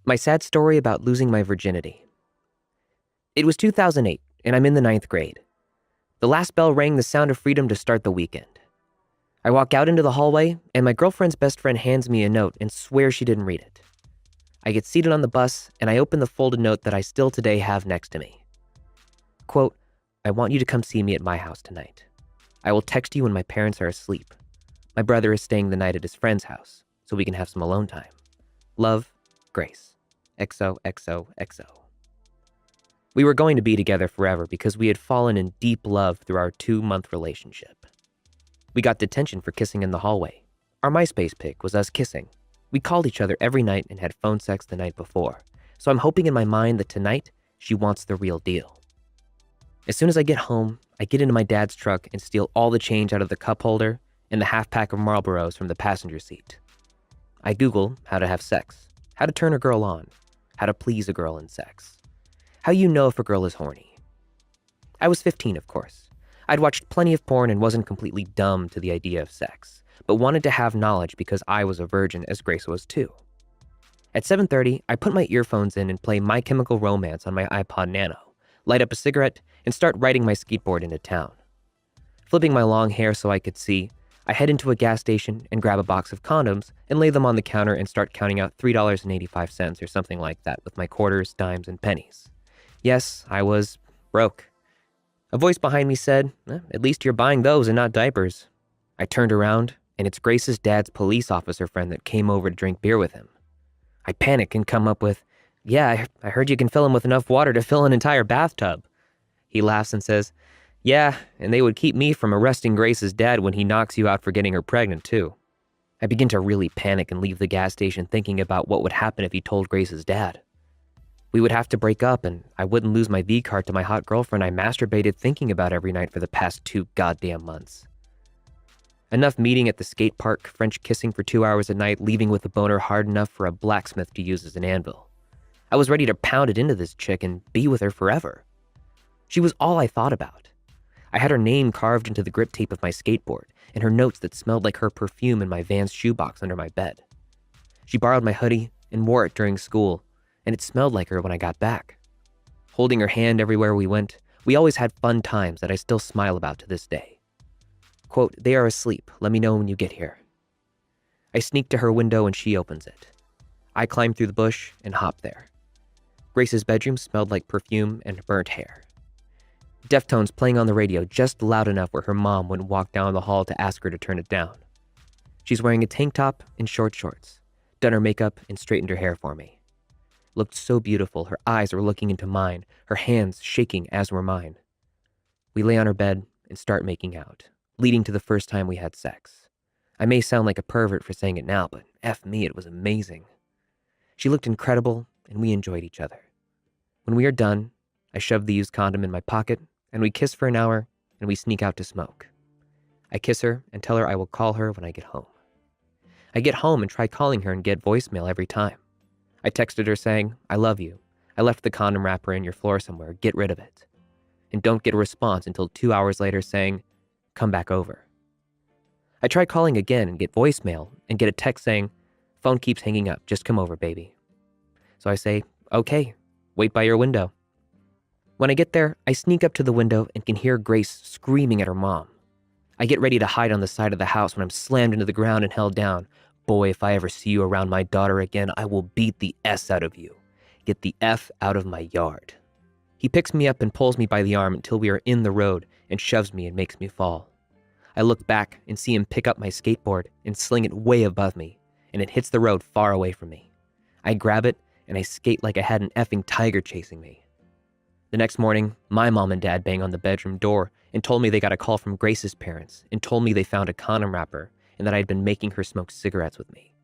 My sad story about losing my virginity. It was 2008, and I'm in the ninth grade. The last bell rang the sound of freedom to start the weekend. I walk out into the hallway, and my girlfriend's best friend hands me a note and swears she didn't read it. I get seated on the bus, and I open the folded note that I still today have next to me. Quote, I want you to come see me at my house tonight. I will text you when my parents are asleep. My brother is staying the night at his friend's house, so we can have some alone time. Love, Grace. XOXOXO. We were going to be together forever because we had fallen in deep love through our 2-month relationship. We got detention for kissing in the hallway. Our MySpace pic was us kissing. We called each other every night and had phone sex the night before, so I'm hoping in my mind that tonight she wants the real deal. As soon as I get home, I get into my dad's truck and steal all the change out of the cup holder and the half-pack of Marlboros from the passenger seat. I Google how to have sex, how to turn a girl on, how to please a girl in sex, how you know if a girl is horny. I was 15, of course. I'd watched plenty of porn and wasn't completely dumb to the idea of sex, but wanted to have knowledge because I was a virgin as Grace was too. At 7:30, I put my earphones in and play My Chemical Romance on my iPod Nano, light up a cigarette, and start riding my skateboard into town. Flipping my long hair so I could see, I head into a gas station and grab a box of condoms and lay them on the counter and start counting out $3.85 or something like that with my quarters, dimes, and pennies. Yes, I was broke. A voice behind me said, at least you're buying those and not diapers. I turned around, and it's Grace's dad's police officer friend that came over to drink beer with him. I panic and come up with, yeah, I heard you can fill him with enough water to fill an entire bathtub. He laughs and says, yeah, and they would keep me from arresting Grace's dad when he knocks you out for getting her pregnant, too. I begin to really panic and leave the gas station thinking about what would happen if he told Grace's dad. We would have to break up, and I wouldn't lose my V-card to my hot girlfriend I masturbated thinking about every night for the past 2 goddamn months. Enough meeting at the skate park, French kissing for 2 hours a night, leaving with a boner hard enough for a blacksmith to use as an anvil. I was ready to pound it into this chick and be with her forever. She was all I thought about. I had her name carved into the grip tape of my skateboard, and her notes that smelled like her perfume in my Vans shoebox under my bed. She borrowed my hoodie and wore it during school, and it smelled like her when I got back. Holding her hand everywhere we went, we always had fun times that I still smile about to this day. Quote, they are asleep. Let me know when you get here. I sneak to her window and she opens it. I climb through the bush and hop there. Grace's bedroom smelled like perfume and burnt hair. Deftones playing on the radio just loud enough where her mom wouldn't walk down the hall to ask her to turn it down. She's wearing a tank top and short shorts, done her makeup and straightened her hair for me. Looked so beautiful, her eyes were looking into mine, her hands shaking as were mine. We lay on her bed and start making out, leading to the first time we had sex. I may sound like a pervert for saying it now, but F me, it was amazing. She looked incredible, and we enjoyed each other. When we are done, I shove the used condom in my pocket, and we kiss for an hour, and we sneak out to smoke. I kiss her and tell her I will call her when I get home. I get home and try calling her and get voicemail every time. I texted her saying, I love you. I left the condom wrapper in your floor somewhere. Get rid of it. And don't get a response until 2 hours later saying, come back over. I try calling again and get voicemail and get a text saying, phone keeps hanging up. Just come over, baby. So I say, okay, wait by your window. When I get there, I sneak up to the window and can hear Grace screaming at her mom. I get ready to hide on the side of the house when I'm slammed into the ground and held down. Boy, if I ever see you around my daughter again, I will beat the S out of you. Get the F out of my yard. He picks me up and pulls me by the arm until we are in the road and shoves me and makes me fall. I look back and see him pick up my skateboard and sling it way above me, and it hits the road far away from me. I grab it and I skate like I had an effing tiger chasing me. The next morning, my mom and dad bang on the bedroom door and told me they got a call from Grace's parents and told me they found a condom wrapper and that I had been making her smoke cigarettes with me.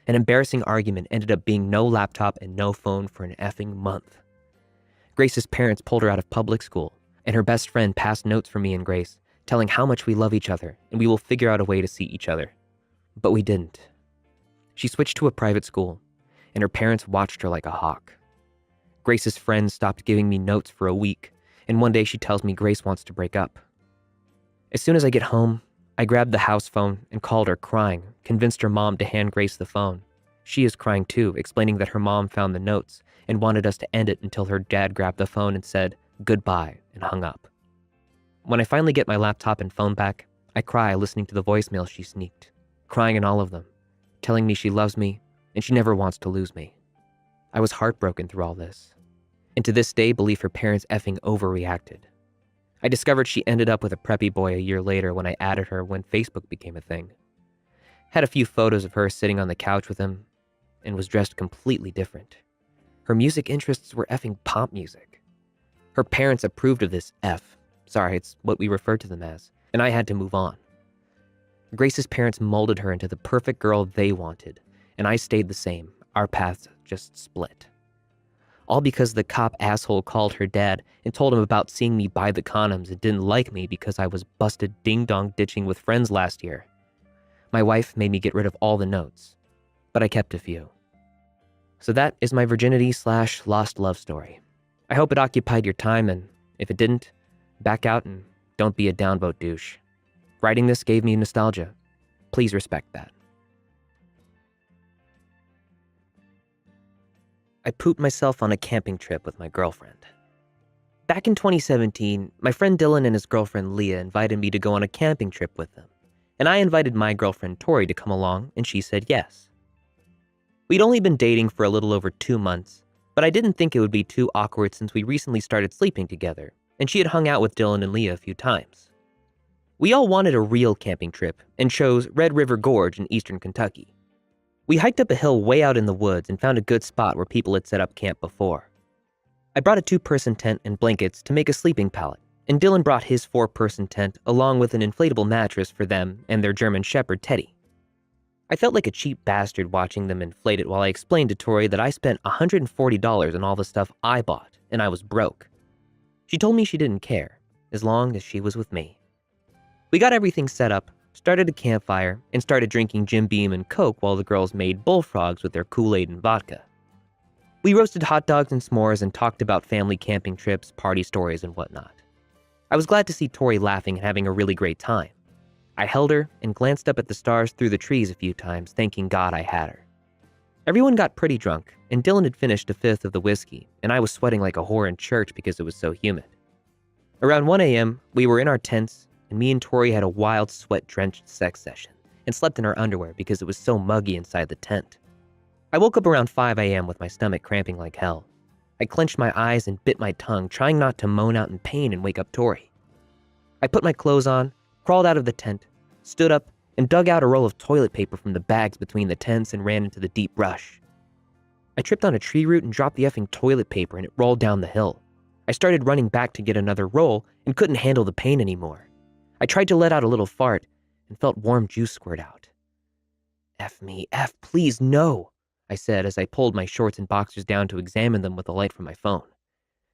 An embarrassing argument ended up being no laptop and no phone for an effing month. Grace's parents pulled her out of public school, and her best friend passed notes for me and Grace, telling how much we love each other and we will figure out a way to see each other. But we didn't. She switched to a private school, and her parents watched her like a hawk. Grace's friends stopped giving me notes for a week, and one day she tells me Grace wants to break up. As soon as I get home, I grabbed the house phone and called her crying, convinced her mom to hand Grace the phone. She is crying too, explaining that her mom found the notes and wanted us to end it until her dad grabbed the phone and said goodbye and hung up. When I finally get my laptop and phone back, I cry listening to the voicemail she sneaked, crying in all of them, telling me she loves me and she never wants to lose me. I was heartbroken through all this, and to this day believe her parents effing overreacted. I discovered she ended up with a preppy boy a year later when I added her when Facebook became a thing. Had a few photos of her sitting on the couch with him and was dressed completely different. Her music interests were effing pop music. Her parents approved of this Sorry, it's what we refer to them as, and I had to move on. Grace's parents molded her into the perfect girl they wanted, and I stayed the same. Our paths just split. All because the cop asshole called her dad and told him about seeing me buy the condoms and didn't like me because I was busted ding-dong ditching with friends last year. My wife made me get rid of all the notes, but I kept a few. So that is my virginity/lost love story. I hope it occupied your time, and if it didn't, back out and don't be a downvote douche. Writing this gave me nostalgia. Please respect that. I pooped myself on a camping trip with my girlfriend. Back in 2017, my friend Dylan and his girlfriend Leah invited me to go on a camping trip with them, and I invited my girlfriend Tori to come along, and she said yes. We'd only been dating for a little over 2 months, but I didn't think it would be too awkward since we recently started sleeping together, and she had hung out with Dylan and Leah a few times. We all wanted a real camping trip and chose Red River Gorge in eastern Kentucky. We hiked up a hill way out in the woods and found a good spot where people had set up camp before. I brought a 2-person tent and blankets to make a sleeping pallet, and Dylan brought his 4-person tent along with an inflatable mattress for them and their German Shepherd Teddy. I felt like a cheap bastard watching them inflate it while I explained to Tori that I spent $140 on all the stuff I bought and I was broke. She told me she didn't care, as long as she was with me. We got everything set up, started a campfire, and started drinking Jim Beam and Coke while the girls made bullfrogs with their Kool-Aid and vodka. We roasted hot dogs and s'mores and talked about family camping trips, party stories, and whatnot. I was glad to see Tori laughing and having a really great time. I held her and glanced up at the stars through the trees a few times, thanking God I had her. Everyone got pretty drunk, and Dylan had finished a 5th of the whiskey, and I was sweating like a whore in church because it was so humid. Around 1 a.m., we were in our tents, and me and Tori had a wild, sweat-drenched sex session and slept in our underwear because it was so muggy inside the tent. I woke up around 5 a.m. with my stomach cramping like hell. I clenched my eyes and bit my tongue, trying not to moan out in pain and wake up Tori. I put my clothes on, crawled out of the tent, stood up, and dug out a roll of toilet paper from the bags between the tents and ran into the deep brush. I tripped on a tree root and dropped the effing toilet paper and it rolled down the hill. I started running back to get another roll and couldn't handle the pain anymore. I tried to let out a little fart and felt warm juice squirt out. F me, F, please, no, I said as I pulled my shorts and boxers down to examine them with the light from my phone.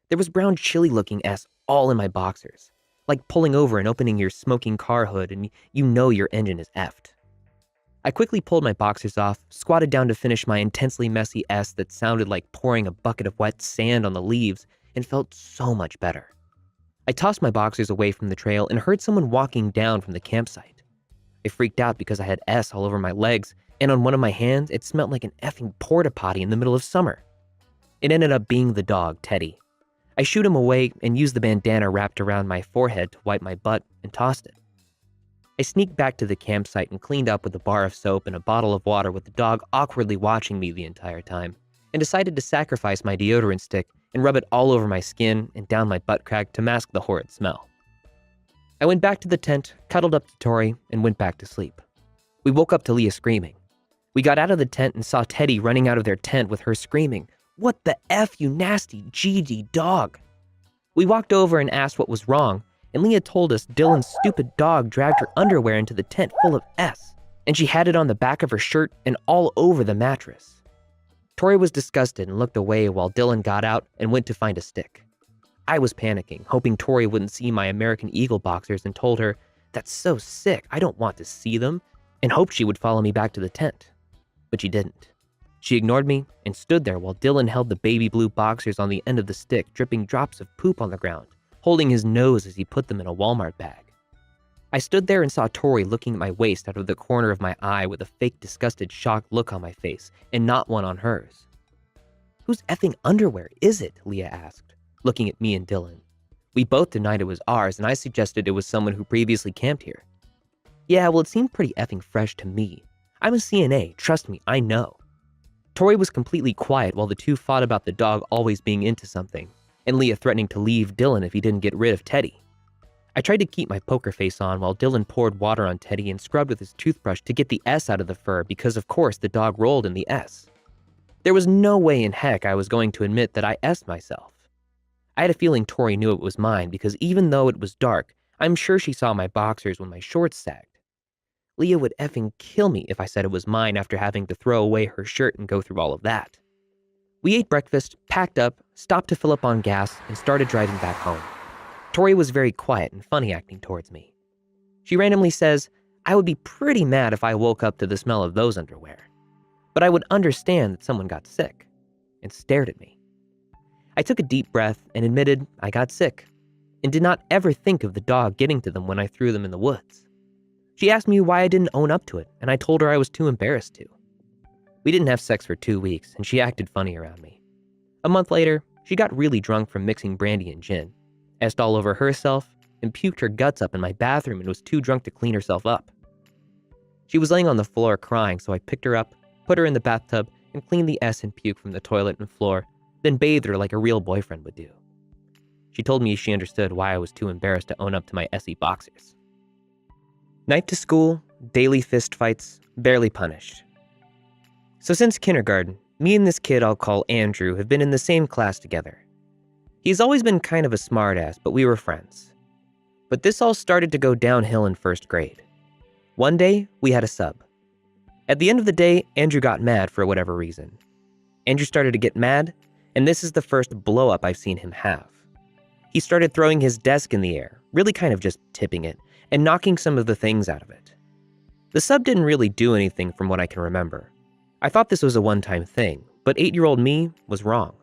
There was brown chili-looking S all in my boxers, like pulling over and opening your smoking car hood and you know your engine is effed. I quickly pulled my boxers off, squatted down to finish my intensely messy S that sounded like pouring a bucket of wet sand on the leaves and felt so much better. I tossed my boxers away from the trail and heard someone walking down from the campsite. I freaked out because I had S all over my legs, and on one of my hands, it smelled like an effing porta potty in the middle of summer. It ended up being the dog, Teddy. I shooed him away and used the bandana wrapped around my forehead to wipe my butt and tossed it. I sneaked back to the campsite and cleaned up with a bar of soap and a bottle of water with the dog awkwardly watching me the entire time, and decided to sacrifice my deodorant stick and rub it all over my skin and down my butt crack to mask the horrid smell. I went back to the tent, cuddled up to Tori, and went back to sleep. We woke up to Leah screaming. We got out of the tent and saw Teddy running out of their tent with her screaming, "What the F, you nasty GD dog?" We walked over and asked what was wrong, and Leah told us Dylan's stupid dog dragged her underwear into the tent full of S, and she had it on the back of her shirt and all over the mattress. Tori was disgusted and looked away while Dylan got out and went to find a stick. I was panicking, hoping Tori wouldn't see my American Eagle boxers, and told her, "That's so sick, I don't want to see them," and hoped she would follow me back to the tent. But she didn't. She ignored me and stood there while Dylan held the baby blue boxers on the end of the stick, dripping drops of poop on the ground, holding his nose as he put them in a Walmart bag. I stood there and saw Tori looking at my waist out of the corner of my eye with a fake disgusted shocked look on my face and not one on hers. "Whose effing underwear is it?" Leah asked, looking at me and Dylan. We both denied it was ours, and I suggested it was someone who previously camped here. "Yeah, well, it seemed pretty effing fresh to me. I'm a CNA, trust me, I know." Tori was completely quiet while the two fought about the dog always being into something, and Leah threatening to leave Dylan if he didn't get rid of Teddy. I tried to keep my poker face on while Dylan poured water on Teddy and scrubbed with his toothbrush to get the S out of the fur because, of course, the dog rolled in the S. There was no way in heck I was going to admit that I S'd myself. I had a feeling Tori knew it was mine because even though it was dark, I'm sure she saw my boxers when my shorts sagged. Leah would effing kill me if I said it was mine after having to throw away her shirt and go through all of that. We ate breakfast, packed up, stopped to fill up on gas, and started driving back home. Tori was very quiet and funny acting towards me. She randomly says, "I would be pretty mad if I woke up to the smell of those underwear. But I would understand that someone got sick," and stared at me. I took a deep breath and admitted I got sick, and did not ever think of the dog getting to them when I threw them in the woods. She asked me why I didn't own up to it, and I told her I was too embarrassed to. We didn't have sex for 2 weeks, and she acted funny around me. A month later, she got really drunk from mixing brandy and gin, S'd all over herself, and puked her guts up in my bathroom and was too drunk to clean herself up. She was laying on the floor crying, so I picked her up, put her in the bathtub, and cleaned the S and puke from the toilet and floor, then bathed her like a real boyfriend would do. She told me she understood why I was too embarrassed to own up to my SE boxers. Night to school, daily fist fights, barely punished. So since kindergarten, me and this kid I'll call Andrew have been in the same class together. He's always been kind of a smartass, but we were friends. But this all started to go downhill in first grade. One day, we had a sub. At the end of the day, Andrew got mad for whatever reason. Andrew started to get mad, and this is the first blow-up I've seen him have. He started throwing his desk in the air, really kind of just tipping it, and knocking some of the things out of it. The sub didn't really do anything from what I can remember. I thought this was a one-time thing, but 8-year-old me was wrong.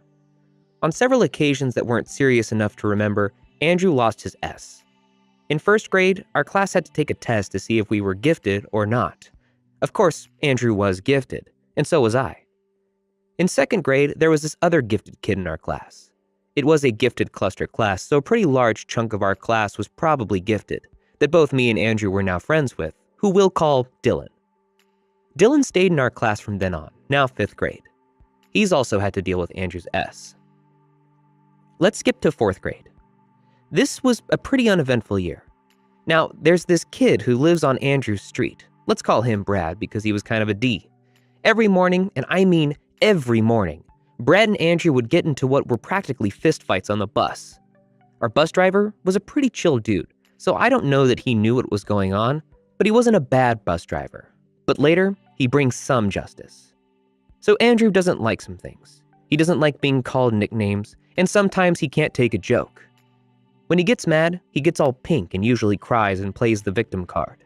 On several occasions that weren't serious enough to remember, Andrew lost his S. In first grade, our class had to take a test to see if we were gifted or not. Of course, Andrew was gifted, and so was I. In second grade, there was this other gifted kid in our class. It was a gifted cluster class, so a pretty large chunk of our class was probably gifted, that both me and Andrew were now friends with, who we'll call Dylan. Dylan stayed in our class from then on, now 5th grade. He's also had to deal with Andrew's S. Let's skip to 4th grade. This was a pretty uneventful year. Now, there's this kid who lives on Andrew's street. Let's call him Brad because he was kind of a D. Every morning, and I mean every morning, Brad and Andrew would get into what were practically fistfights on the bus. Our bus driver was a pretty chill dude, so I don't know that he knew what was going on, but he wasn't a bad bus driver. But later, he brings some justice. So Andrew doesn't like some things. He doesn't like being called nicknames, and sometimes he can't take a joke. When he gets mad, he gets all pink and usually cries and plays the victim card.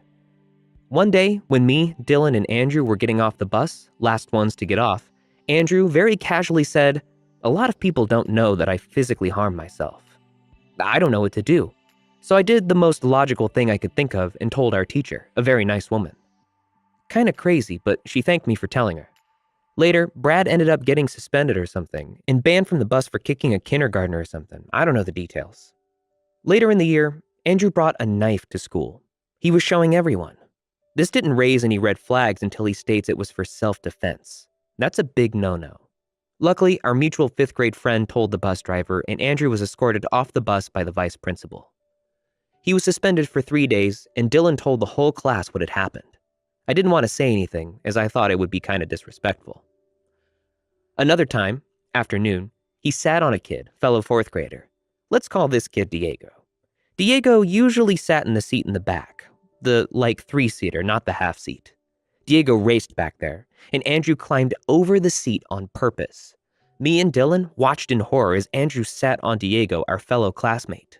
One day, when me, Dylan, and Andrew were getting off the bus, last ones to get off, Andrew very casually said, "A lot of people don't know that I physically harm myself. I don't know what to do." So I did the most logical thing I could think of and told our teacher, a very nice woman. Kinda crazy, but she thanked me for telling her. Later, Brad ended up getting suspended or something, and banned from the bus for kicking a kindergartner or something. I don't know the details. Later in the year, Andrew brought a knife to school. He was showing everyone. This didn't raise any red flags until he states it was for self-defense. That's a big no-no. Luckily, our mutual 5th grade friend told the bus driver, and Andrew was escorted off the bus by the vice principal. He was suspended for 3 days, and Dylan told the whole class what had happened. I didn't want to say anything, as I thought it would be kind of disrespectful. Another time, afternoon, he sat on a kid, fellow 4th grader. Let's call this kid Diego. Diego usually sat in the seat in the back, the 3-seater, not the half seat. Diego raced back there, and Andrew climbed over the seat on purpose. Me and Dylan watched in horror as Andrew sat on Diego, our fellow classmate.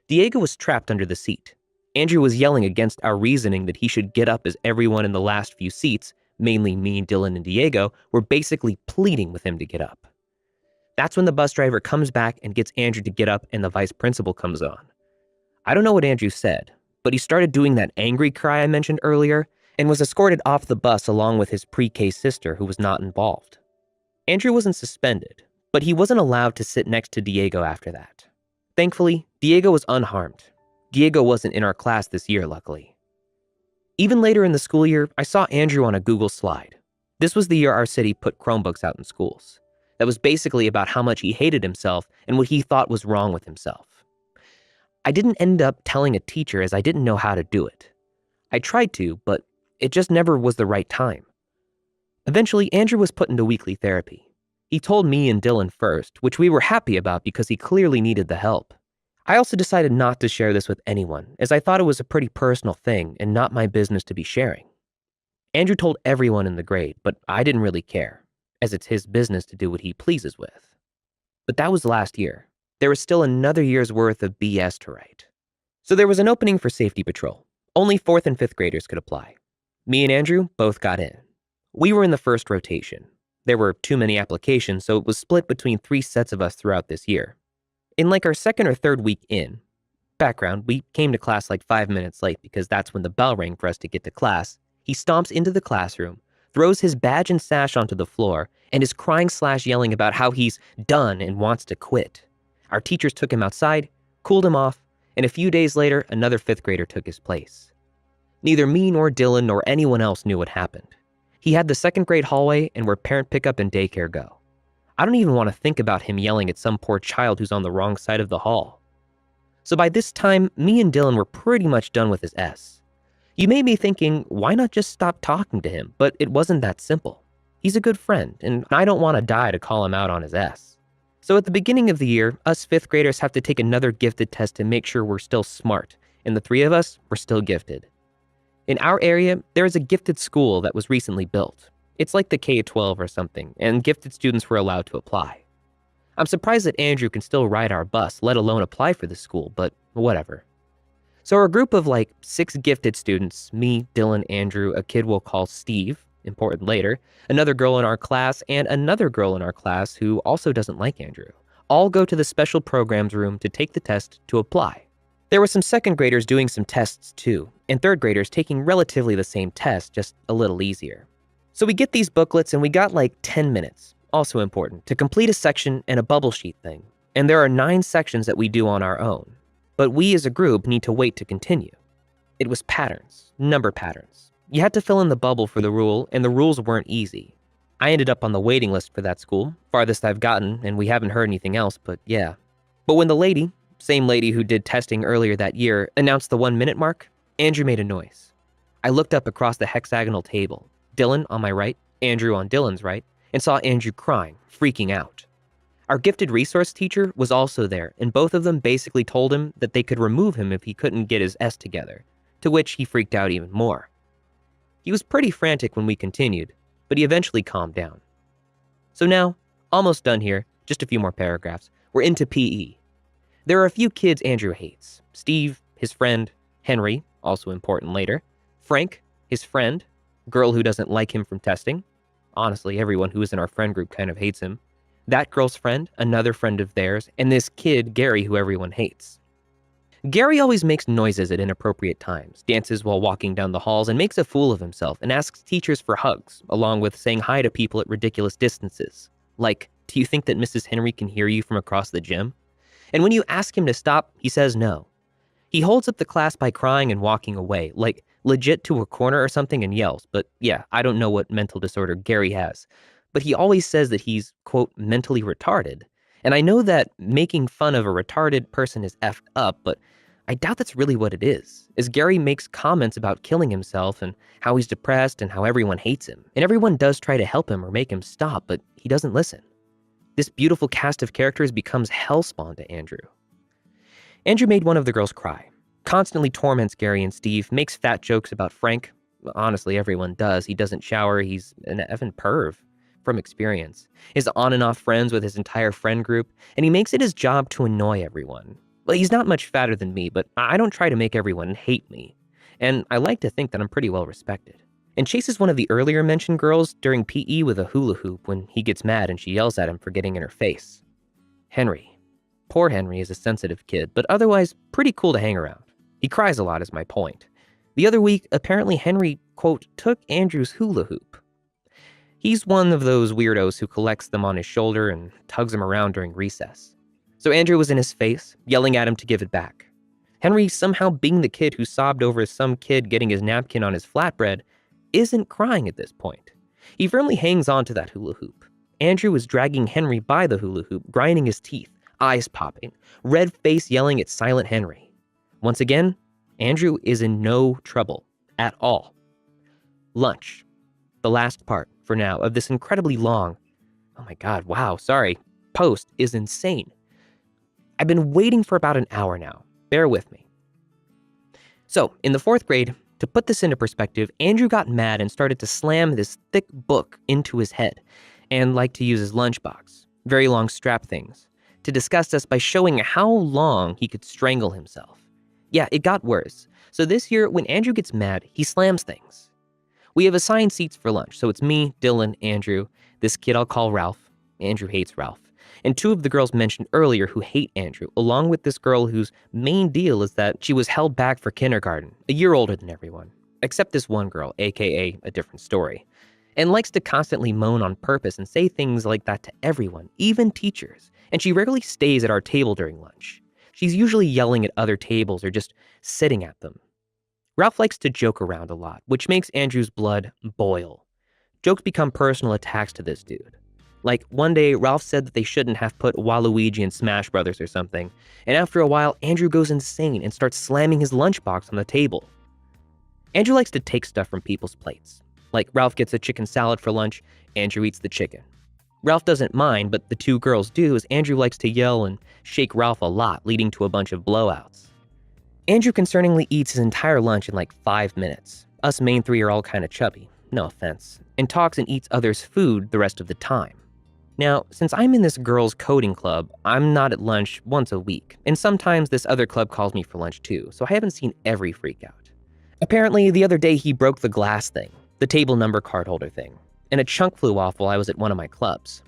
Diego was trapped under the seat. Andrew was yelling against our reasoning that he should get up as everyone in the last few seats, mainly me, Dylan, and Diego, were basically pleading with him to get up. That's when the bus driver comes back and gets Andrew to get up and the vice principal comes on. I don't know what Andrew said, but he started doing that angry cry I mentioned earlier and was escorted off the bus along with his pre-K sister who was not involved. Andrew wasn't suspended, but he wasn't allowed to sit next to Diego after that. Thankfully, Diego was unharmed. Diego wasn't in our class this year, luckily. Even later in the school year, I saw Andrew on a Google slide. This was the year our city put Chromebooks out in schools. That was basically about how much he hated himself and what he thought was wrong with himself. I didn't end up telling a teacher as I didn't know how to do it. I tried to, but it just never was the right time. Eventually, Andrew was put into weekly therapy. He told me and Dylan first, which we were happy about because he clearly needed the help. I also decided not to share this with anyone, as I thought it was a pretty personal thing and not my business to be sharing. Andrew told everyone in the grade, but I didn't really care, as it's his business to do what he pleases with. But that was last year. There was still another year's worth of BS to write. So there was an opening for safety patrol. Only 4th and 5th graders could apply. Me and Andrew both got in. We were in the first rotation. There were too many applications, so it was split between 3 sets of us throughout this year. In like our 2nd or 3rd week in, background, we came to class like 5 minutes late because that's when the bell rang for us to get to class. He stomps into the classroom, throws his badge and sash onto the floor, and is crying/yelling about how he's done and wants to quit. Our teachers took him outside, cooled him off, and a few days later, another 5th grader took his place. Neither me nor Dylan nor anyone else knew what happened. He had the 2nd grade hallway and where parent pickup and daycare go. I don't even want to think about him yelling at some poor child who's on the wrong side of the hall. So by this time, me and Dylan were pretty much done with his S. You may be thinking, why not just stop talking to him? But it wasn't that simple. He's a good friend, and I don't want to die to call him out on his S. So at the beginning of the year, us 5th graders have to take another gifted test to make sure we're still smart, and the 3 of us were still gifted. In our area, there is a gifted school that was recently built. It's like the K-12 or something, and gifted students were allowed to apply. I'm surprised that Andrew can still ride our bus, let alone apply for the school, but whatever. So our group of like 6 gifted students, me, Dylan, Andrew, a kid we'll call Steve, important later, another girl in our class, and another girl in our class who also doesn't like Andrew, all go to the special programs room to take the test to apply. There were some 2nd graders doing some tests too, and 3rd graders taking relatively the same test, just a little easier. So we get these booklets and we got like 10 minutes, also important, to complete a section and a bubble sheet thing. And there are 9 sections that we do on our own. But we as a group need to wait to continue. It was patterns, number patterns. You had to fill in the bubble for the rule, and the rules weren't easy. I ended up on the waiting list for that school, farthest I've gotten, and we haven't heard anything else, but yeah. But when the lady, same lady who did testing earlier that year, announced the 1-minute mark, Andrew made a noise. I looked up across the hexagonal table, Dylan on my right, Andrew on Dylan's right, and saw Andrew crying, freaking out. Our gifted resource teacher was also there, and both of them basically told him that they could remove him if he couldn't get his S together, to which he freaked out even more. He was pretty frantic when we continued, but he eventually calmed down. So now, almost done here, just a few more paragraphs, we're into PE. There are a few kids Andrew hates. Steve, his friend, Henry, also important later, Frank, his friend, girl who doesn't like him from testing. Honestly, everyone who is in our friend group kind of hates him. That girl's friend, another friend of theirs, and this kid, Gary, who everyone hates. Gary always makes noises at inappropriate times, dances while walking down the halls, and makes a fool of himself and asks teachers for hugs, along with saying hi to people at ridiculous distances. Like, do you think that Mrs. Henry can hear you from across the gym? And when you ask him to stop, he says no. He holds up the class by crying and walking away, like legit to a corner or something, and yells. But yeah, I don't know what mental disorder Gary has. But he always says that he's, quote, mentally retarded. And I know that making fun of a retarded person is effed up, but I doubt that's really what it is, as Gary makes comments about killing himself and how he's depressed and how everyone hates him. And everyone does try to help him or make him stop, but he doesn't listen. This beautiful cast of characters becomes hellspawn to Andrew. Andrew made one of the girls cry, constantly torments Gary and Steve, makes fat jokes about Frank. Honestly, everyone does. He doesn't shower. He's an effing perv. From experience, is on and off friends with his entire friend group, and he makes it his job to annoy everyone. Well, he's not much fatter than me, but I don't try to make everyone hate me. And I like to think that I'm pretty well respected. And chases one of the earlier mentioned girls during PE with a hula hoop when he gets mad and she yells at him for getting in her face. Henry. Poor Henry is a sensitive kid, but otherwise pretty cool to hang around. He cries a lot is my point. The other week, apparently Henry, quote, took Andrew's hula hoop. He's one of those weirdos who collects them on his shoulder and tugs them around during recess. So Andrew was in his face, yelling at him to give it back. Henry, somehow being the kid who sobbed over some kid getting his napkin on his flatbread, isn't crying at this point. He firmly hangs on to that hula hoop. Andrew is dragging Henry by the hula hoop, grinding his teeth, eyes popping, red face yelling at Silent Henry. Once again, Andrew is in no trouble at all. Lunch. The last part, for now, of this incredibly long, oh my god, wow, sorry, post is insane. I've been waiting for about an hour now. Bear with me. So, in the 4th grade, to put this into perspective, Andrew got mad and started to slam this thick book into his head and liked to use his lunchbox, very long strap things, to disgust us by showing how long he could strangle himself. Yeah, it got worse. So this year, when Andrew gets mad, he slams things. We have assigned seats for lunch, so it's me, Dylan, Andrew, this kid I'll call Ralph. Andrew hates Ralph. And 2 of the girls mentioned earlier who hate Andrew, along with this girl whose main deal is that she was held back for kindergarten, a year older than everyone, except this one girl, aka a different story, and likes to constantly moan on purpose and say things like that to everyone, even teachers, and she rarely stays at our table during lunch. She's usually yelling at other tables or just sitting at them. Ralph likes to joke around a lot, which makes Andrew's blood boil. Jokes become personal attacks to this dude. Like, one day, Ralph said that they shouldn't have put Waluigi in Smash Brothers or something, and after a while, Andrew goes insane and starts slamming his lunchbox on the table. Andrew likes to take stuff from people's plates. Like, Ralph gets a chicken salad for lunch, Andrew eats the chicken. Ralph doesn't mind, but the 2 girls do, as Andrew likes to yell and shake Ralph a lot, leading to a bunch of blowouts. Andrew concerningly eats his entire lunch in like 5 minutes. Us main 3 are all kind of chubby, no offense, and talks and eats others' food the rest of the time. Now, since I'm in this girls' coding club, I'm not at lunch once a week, and sometimes this other club calls me for lunch too, so I haven't seen every freak out. Apparently, the other day he broke the glass thing, the table number card holder thing, and a chunk flew off while I was at one of my clubs.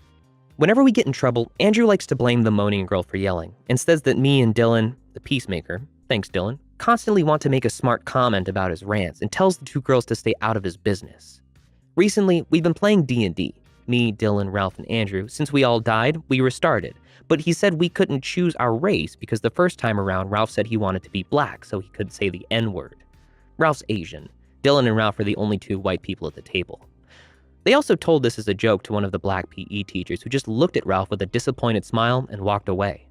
Whenever we get in trouble, Andrew likes to blame the moaning girl for yelling, and says that me and Dylan, the peacemaker, thanks Dylan, constantly want to make a smart comment about his rants and tells the 2 girls to stay out of his business. Recently, we've been playing D&D. Me, Dylan, Ralph, and Andrew. Since we all died, we restarted. But he said we couldn't choose our race because the first time around, Ralph said he wanted to be black so he could say the N-word. Ralph's Asian. Dylan and Ralph are the only 2 white people at the table. They also told this as a joke to one of the black PE teachers who just looked at Ralph with a disappointed smile and walked away.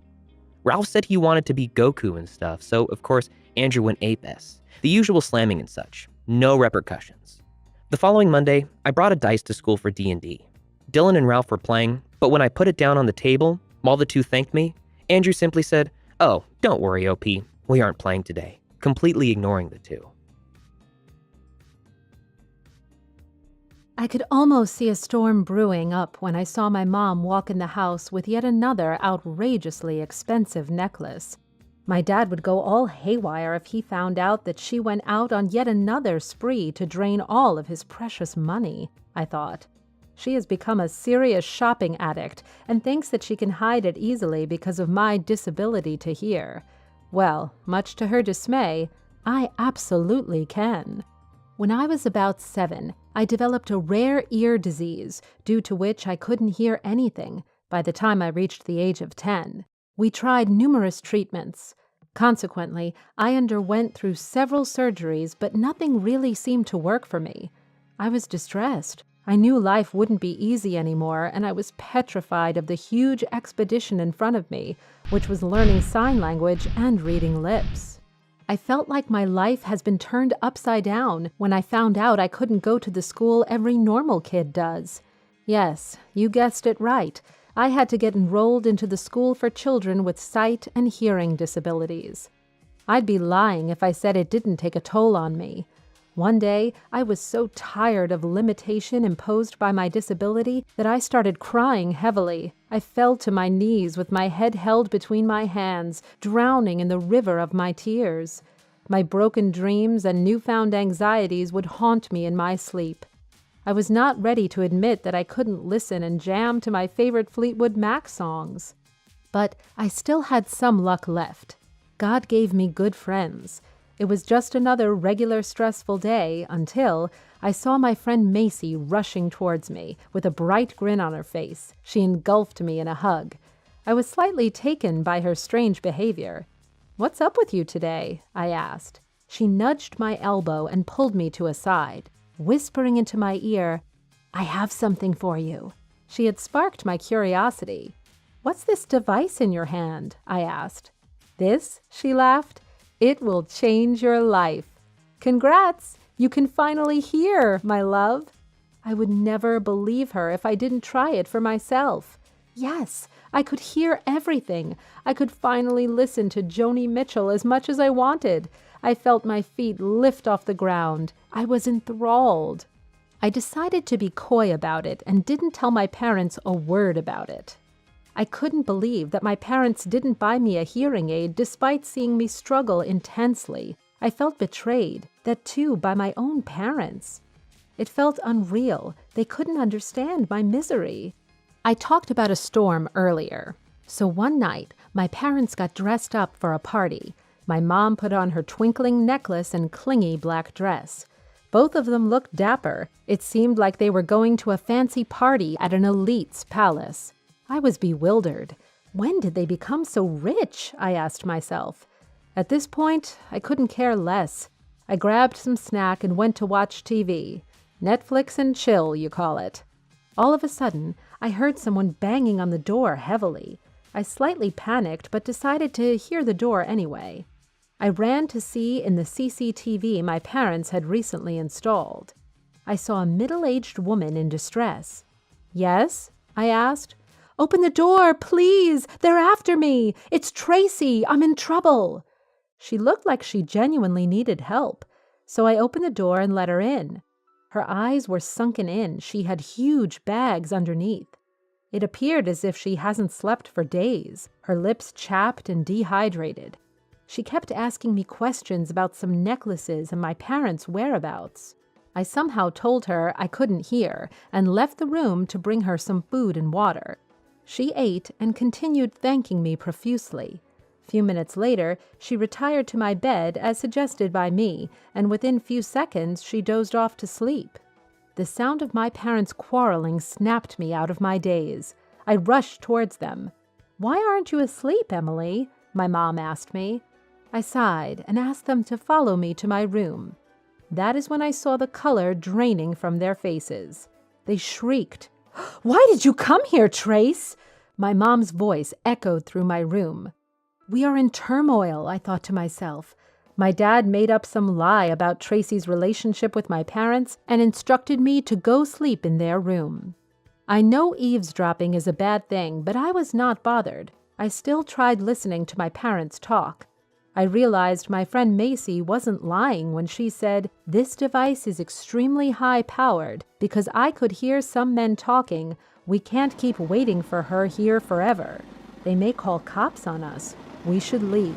Ralph said he wanted to be Goku and stuff, so of course, Andrew went ape-s. The usual slamming and such. No repercussions. The following Monday, I brought a dice to school for D&D. Dylan and Ralph were playing, but when I put it down on the table, while the 2 thanked me, Andrew simply said, "Oh, don't worry, OP, we aren't playing today," completely ignoring the 2. I could almost see a storm brewing up when I saw my mom walk in the house with yet another outrageously expensive necklace. My dad would go all haywire if he found out that she went out on yet another spree to drain all of his precious money, I thought. She has become a serious shopping addict and thinks that she can hide it easily because of my disability to hear. Well, much to her dismay, I absolutely can. When I was about 7, I developed a rare ear disease, due to which I couldn't hear anything by the time I reached the age of 10. We tried numerous treatments. Consequently, I underwent through several surgeries, but nothing really seemed to work for me. I was distressed. I knew life wouldn't be easy anymore, and I was petrified of the huge expedition in front of me, which was learning sign language and reading lips. I felt like my life has been turned upside down when I found out I couldn't go to the school every normal kid does. Yes, you guessed it right. I had to get enrolled into the school for children with sight and hearing disabilities. I'd be lying if I said it didn't take a toll on me. One day, I was so tired of limitation imposed by my disability that I started crying heavily. I fell to my knees with my head held between my hands, drowning in the river of my tears. My broken dreams and newfound anxieties would haunt me in my sleep. I was not ready to admit that I couldn't listen and jam to my favorite Fleetwood Mac songs. But I still had some luck left. God gave me good friends. It was just another regular stressful day until I saw my friend Macy rushing towards me with a bright grin on her face. She engulfed me in a hug. I was slightly taken by her strange behavior. "What's up with you today?" I asked. She nudged my elbow and pulled me to a side, whispering into my ear, "I have something for you." She had sparked my curiosity. "What's this device in your hand?" I asked. "This," she laughed, "it will change your life." "Congrats! You can finally hear, my love." I would never believe her if I didn't try it for myself. Yes, I could hear everything. I could finally listen to Joni Mitchell as much as I wanted. I felt my feet lift off the ground. I was enthralled. I decided to be coy about it and didn't tell my parents a word about it. I couldn't believe that my parents didn't buy me a hearing aid despite seeing me struggle intensely. I felt betrayed, that too by my own parents. It felt unreal. They couldn't understand my misery. I talked about a storm earlier. So one night, my parents got dressed up for a party. My mom put on her twinkling necklace and clingy black dress. Both of them looked dapper. It seemed like they were going to a fancy party at an elite's palace. I was bewildered. When did they become so rich? I asked myself. At this point, I couldn't care less. I grabbed some snack and went to watch TV. Netflix and chill, you call it. All of a sudden, I heard someone banging on the door heavily. I slightly panicked, but decided to hear the door anyway. I ran to see in the CCTV my parents had recently installed. I saw a middle-aged woman in distress. "Yes?" I asked. "Open the door, please! They're after me! It's Tracy! I'm in trouble!" She looked like she genuinely needed help, so I opened the door and let her in. Her eyes were sunken in. She had huge bags underneath. It appeared as if she hasn't slept for days, her lips chapped and dehydrated. She kept asking me questions about some necklaces and my parents' whereabouts. I somehow told her I couldn't hear and left the room to bring her some food and water. She ate and continued thanking me profusely. A few minutes later, she retired to my bed as suggested by me, and within few seconds she dozed off to sleep. The sound of my parents quarreling snapped me out of my daze. I rushed towards them. "Why aren't you asleep, Emily?" my mom asked me. I sighed and asked them to follow me to my room. That is when I saw the color draining from their faces. They shrieked. "Why did you come here, Trace?" My mom's voice echoed through my room. We are in turmoil, I thought to myself. My dad made up some lie about Tracy's relationship with my parents and instructed me to go sleep in their room. I know eavesdropping is a bad thing, but I was not bothered. I still tried listening to my parents talk. I realized my friend Macy wasn't lying when she said, "This device is extremely high-powered because I could hear some men talking. We can't keep waiting for her here forever. They may call cops on us. We should leave."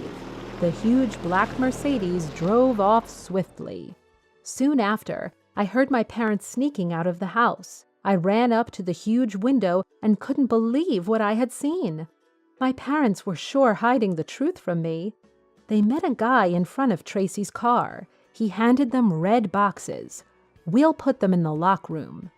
The huge black Mercedes drove off swiftly. Soon after, I heard my parents sneaking out of the house. I ran up to the huge window and couldn't believe what I had seen. My parents were sure hiding the truth from me. They met a guy in front of Tracy's car. He handed them red boxes. "We'll put them in the lock room."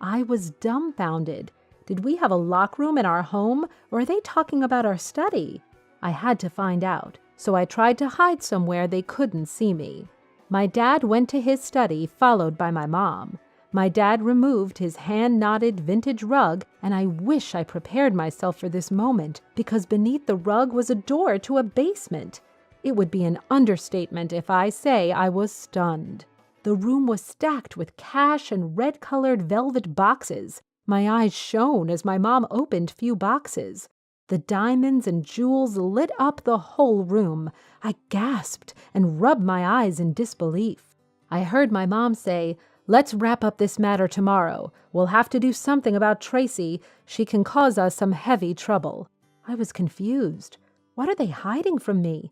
I was dumbfounded. Did we have a lock room in our home, or are they talking about our study? I had to find out, so I tried to hide somewhere they couldn't see me. My dad went to his study, followed by my mom. My dad removed his hand-knotted vintage rug, and I wish I prepared myself for this moment, because beneath the rug was a door to a basement. It would be an understatement if I say I was stunned. The room was stacked with cash and red-colored velvet boxes. My eyes shone as my mom opened few boxes. The diamonds and jewels lit up the whole room. I gasped and rubbed my eyes in disbelief. I heard my mom say, "Let's wrap up this matter tomorrow. We'll have to do something about Tracy. She can cause us some heavy trouble." I was confused. What are they hiding from me?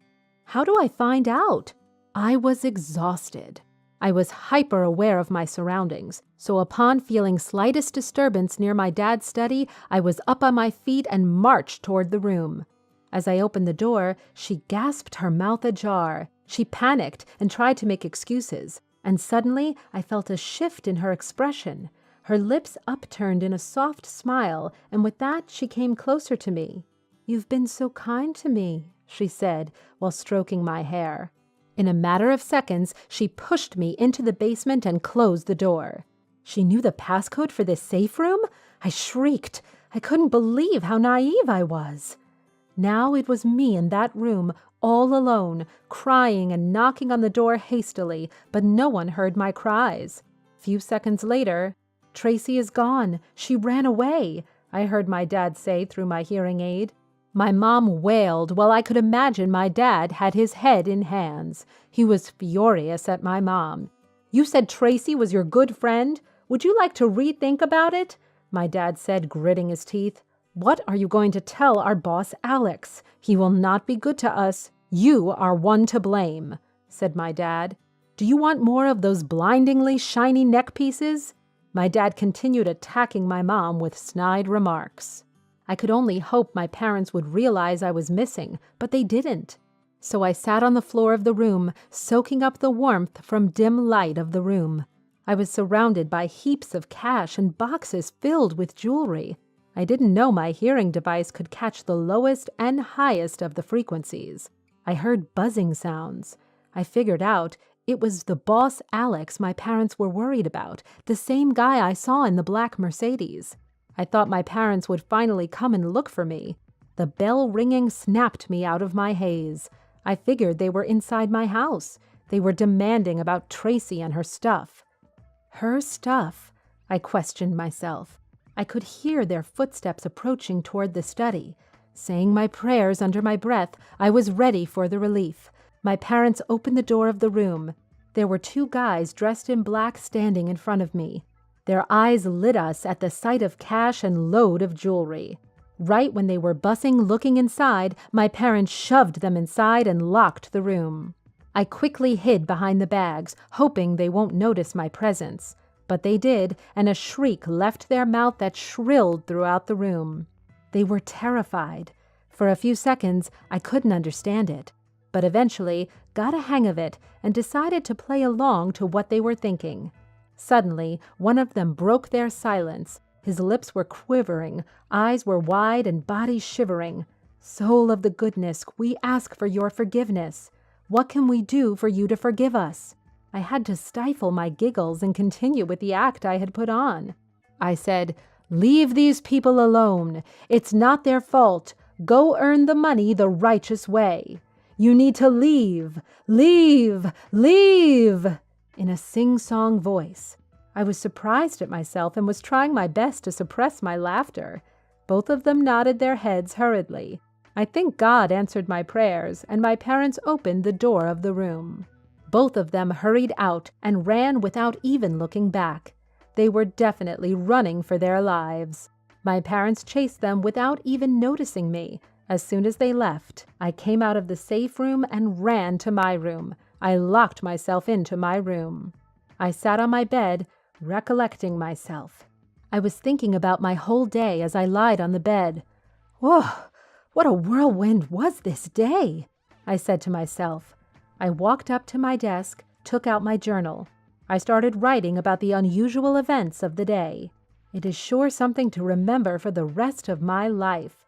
How do I find out? I was exhausted. I was hyper-aware of my surroundings, so upon feeling slightest disturbance near my dad's study, I was up on my feet and marched toward the room. As I opened the door, she gasped her mouth ajar. She panicked and tried to make excuses, and suddenly I felt a shift in her expression. Her lips upturned in a soft smile, and with that she came closer to me. "You've been so kind to me," she said while stroking my hair. In a matter of seconds, she pushed me into the basement and closed the door. She knew the passcode for this safe room? I shrieked. I couldn't believe how naive I was. Now it was me in that room, all alone, crying and knocking on the door hastily, but no one heard my cries. Few seconds later, "Tracy is gone. She ran away," I heard my dad say through my hearing aid. My mom wailed while I could imagine my dad had his head in hands. He was furious at my mom. "You said Tracy was your good friend? Would you like to rethink about it?" my dad said, gritting his teeth. "What are you going to tell our boss Alex? He will not be good to us. You are one to blame," said my dad. "Do you want more of those blindingly shiny neck pieces?" My dad continued attacking my mom with snide remarks. I could only hope my parents would realize I was missing, but they didn't. So I sat on the floor of the room, soaking up the warmth from dim light of the room. I was surrounded by heaps of cash and boxes filled with jewelry. I didn't know my hearing device could catch the lowest and highest of the frequencies. I heard buzzing sounds. I figured out it was the boss Alex my parents were worried about, the same guy I saw in the black Mercedes. I thought my parents would finally come and look for me. The bell ringing snapped me out of my haze. I figured they were inside my house. They were demanding about Tracy and her stuff. Her stuff? I questioned myself. I could hear their footsteps approaching toward the study. Saying my prayers under my breath, I was ready for the relief. My parents opened the door of the room. There were two guys dressed in black standing in front of me. Their eyes lit us at the sight of cash and load of jewelry. Right when they were bussing looking inside, my parents shoved them inside and locked the room. I quickly hid behind the bags, hoping they won't notice my presence. But they did, and a shriek left their mouth that shrilled throughout the room. They were terrified. For a few seconds, I couldn't understand it, but eventually got a hang of it and decided to play along to what they were thinking. Suddenly, one of them broke their silence. His lips were quivering, eyes were wide, and body shivering. "Soul of the goodness, we ask for your forgiveness. What can we do for you to forgive us?" I had to stifle my giggles and continue with the act I had put on. I said, "Leave these people alone. It's not their fault. Go earn the money the righteous way. You need to leave, leave, leave," in a sing-song voice. I was surprised at myself and was trying my best to suppress my laughter. Both of them nodded their heads hurriedly. I think God answered my prayers, and my parents opened the door of the room. Both of them hurried out and ran without even looking back. They were definitely running for their lives. My parents chased them without even noticing me. As soon as they left, I came out of the safe room and ran to my room. I locked myself into my room. I sat on my bed, recollecting myself. I was thinking about my whole day as I lied on the bed. "Whoa, what a whirlwind was this day," I said to myself. I walked up to my desk, took out my journal. I started writing about the unusual events of the day. It is sure something to remember for the rest of my life.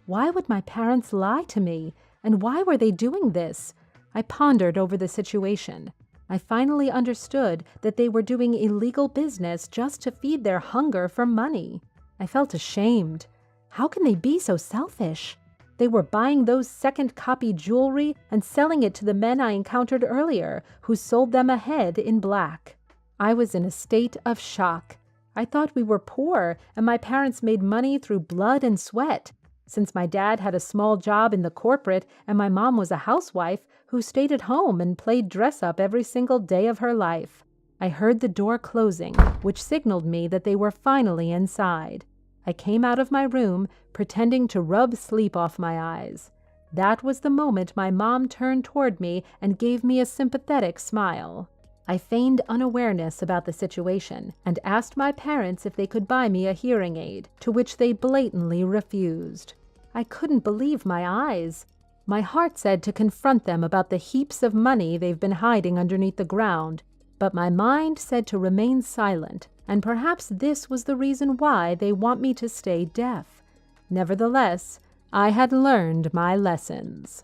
Why would my parents lie to me? And why were they doing this? I pondered over the situation. I finally understood that they were doing illegal business just to feed their hunger for money. I felt ashamed. How can they be so selfish? They were buying those second-copy jewelry and selling it to the men I encountered earlier, who sold them ahead in black. I was in a state of shock. I thought we were poor, and my parents made money through blood and sweat. Since my dad had a small job in the corporate and my mom was a housewife who stayed at home and played dress-up every single day of her life. I heard the door closing, which signaled me that they were finally inside. I came out of my room, pretending to rub sleep off my eyes. That was the moment my mom turned toward me and gave me a sympathetic smile. I feigned unawareness about the situation and asked my parents if they could buy me a hearing aid, to which they blatantly refused. I couldn't believe my eyes. My heart said to confront them about the heaps of money they've been hiding underneath the ground, but my mind said to remain silent, and perhaps this was the reason why they want me to stay deaf. Nevertheless, I had learned my lessons.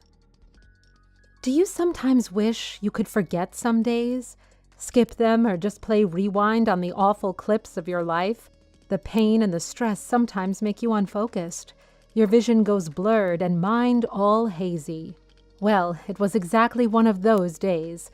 Do you sometimes wish you could forget some days? Skip them or just play rewind on the awful clips of your life? The pain and the stress sometimes make you unfocused. Your vision goes blurred and mind all hazy. Well, it was exactly one of those days.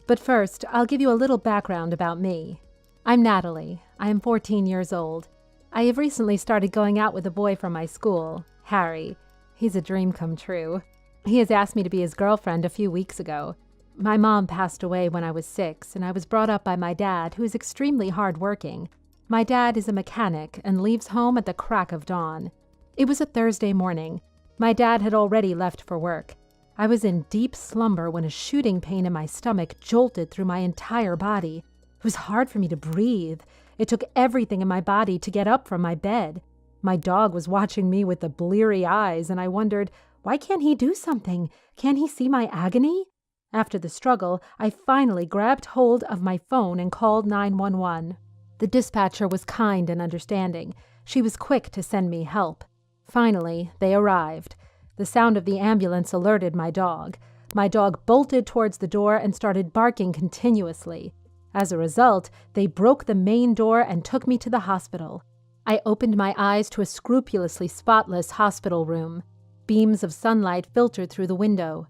But first, I'll give you a little background about me. I'm Natalie. I am 14 years old. I have recently started going out with a boy from my school, Harry. He's a dream come true. He has asked me to be his girlfriend a few weeks ago. My mom passed away when I was 6, and I was brought up by my dad, who is extremely hardworking. My dad is a mechanic and leaves home at the crack of dawn. It was a Thursday morning. My dad had already left for work. I was in deep slumber when a shooting pain in my stomach jolted through my entire body. It was hard for me to breathe. It took everything in my body to get up from my bed. My dog was watching me with the bleary eyes, and I wondered, why can't he do something? Can't he see my agony? After the struggle, I finally grabbed hold of my phone and called 911. The dispatcher was kind and understanding. She was quick to send me help. Finally, they arrived. The sound of the ambulance alerted my dog. My dog bolted towards the door and started barking continuously. As a result, they broke the main door and took me to the hospital. I opened my eyes to a scrupulously spotless hospital room. Beams of sunlight filtered through the window.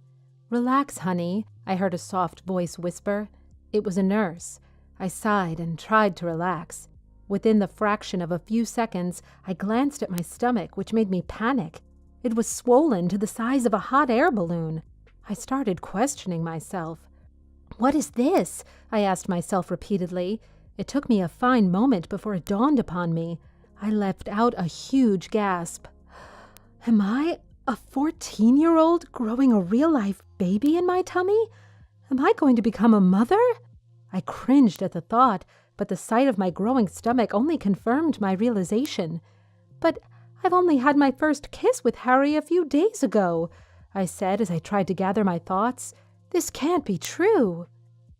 "Relax, honey," I heard a soft voice whisper. It was a nurse. I sighed and tried to relax. Within the fraction of a few seconds, I glanced at my stomach, which made me panic. It was swollen to the size of a hot air balloon. I started questioning myself. "What is this?" I asked myself repeatedly. It took me a fine moment before it dawned upon me. I let out a huge gasp. Am I a 14-year-old growing a real-life baby in my tummy? Am I going to become a mother? I cringed at the thought, but the sight of my growing stomach only confirmed my realization. "But I've only had my first kiss with Harry a few days ago," I said as I tried to gather my thoughts. "This can't be true."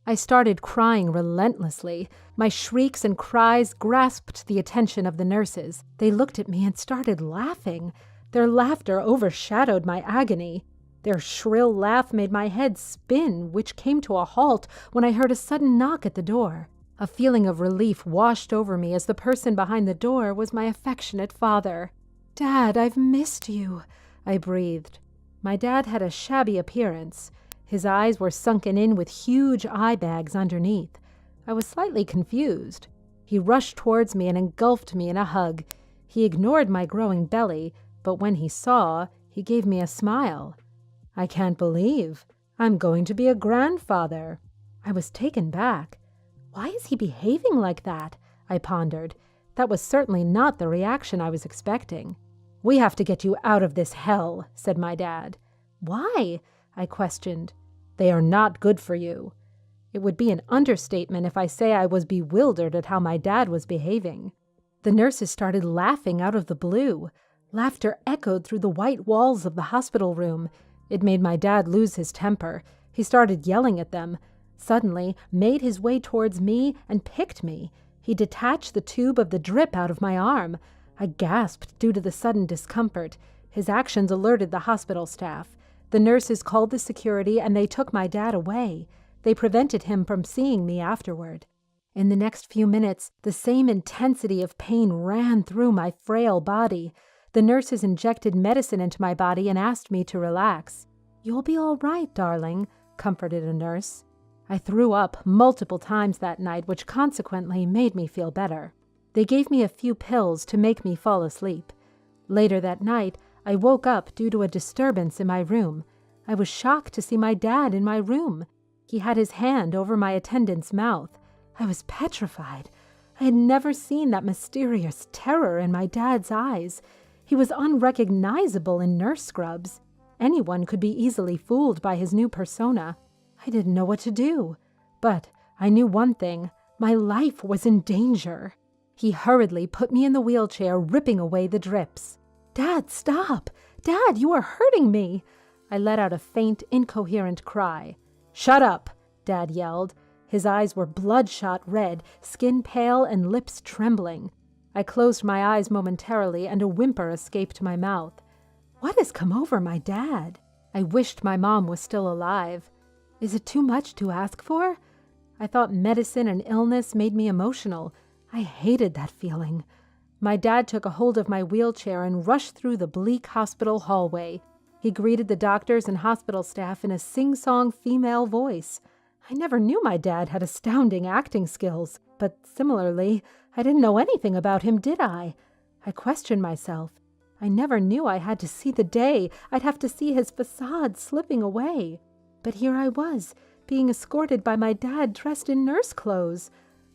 I started crying relentlessly. My shrieks and cries grasped the attention of the nurses. They looked at me and started laughing. Their laughter overshadowed my agony. Their shrill laugh made my head spin, which came to a halt when I heard a sudden knock at the door. A feeling of relief washed over me as the person behind the door was my affectionate father. "Dad, I've missed you," I breathed. My dad had a shabby appearance. His eyes were sunken in with huge eye bags underneath. I was slightly confused. He rushed towards me and engulfed me in a hug. He ignored my growing belly, but when he saw, he gave me a smile. "I can't believe I'm going to be a grandfather." I was taken back. Why is he behaving like that? I pondered. That was certainly not the reaction I was expecting. "We have to get you out of this hell," said my dad. "Why?" I questioned. "They are not good for you." It would be an understatement if I say I was bewildered at how my dad was behaving. The nurses started laughing out of the blue. Laughter echoed through the white walls of the hospital room. It made my dad lose his temper. He started yelling at them. Suddenly, made his way towards me and picked me. He detached the tube of the drip out of my arm. I gasped due to the sudden discomfort. His actions alerted the hospital staff. The nurses called the security and they took my dad away. They prevented him from seeing me afterward. In the next few minutes, the same intensity of pain ran through my frail body. The nurses injected medicine into my body and asked me to relax. "You'll be all right, darling," comforted a nurse. I threw up multiple times that night, which consequently made me feel better. They gave me a few pills to make me fall asleep. Later that night, I woke up due to a disturbance in my room. I was shocked to see my dad in my room. He had his hand over my attendant's mouth. I was petrified. I had never seen that mysterious terror in my dad's eyes. He was unrecognizable in nurse scrubs. Anyone could be easily fooled by his new persona. I didn't know what to do. But I knew one thing. My life was in danger. He hurriedly put me in the wheelchair, ripping away the drips. "Dad, stop! Dad, you are hurting me!" I let out a faint, incoherent cry. "Shut up!" Dad yelled. His eyes were bloodshot red, skin pale and lips trembling. I closed my eyes momentarily and a whimper escaped my mouth. What has come over my dad? I wished my mom was still alive. Is it too much to ask for? I thought medicine and illness made me emotional. I hated that feeling. My dad took a hold of my wheelchair and rushed through the bleak hospital hallway. He greeted the doctors and hospital staff in a sing-song female voice. I never knew my dad had astounding acting skills, but similarly, I didn't know anything about him, did I? I questioned myself. I never knew I had to see the day I'd have to see his facade slipping away. But here I was, being escorted by my dad dressed in nurse clothes.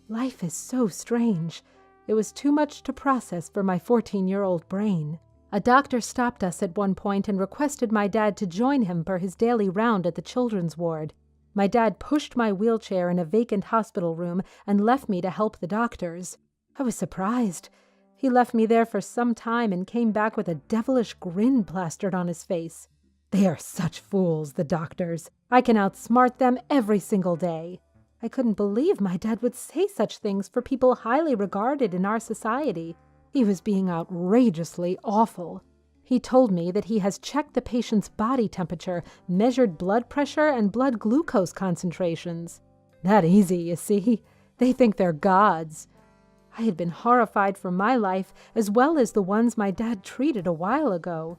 Life is so strange. It was too much to process for my 14-year-old brain. A doctor stopped us at one point and requested my dad to join him for his daily round at the children's ward. My dad pushed my wheelchair in a vacant hospital room and left me to help the doctors. I was surprised. He left me there for some time and came back with a devilish grin plastered on his face. They are such fools, the doctors. I can outsmart them every single day. I couldn't believe my dad would say such things for people highly regarded in our society. He was being outrageously awful. He told me that he has checked the patient's body temperature, measured blood pressure, and blood glucose concentrations. That easy, you see. They think they're gods. I had been horrified for my life as well as the ones my dad treated a while ago.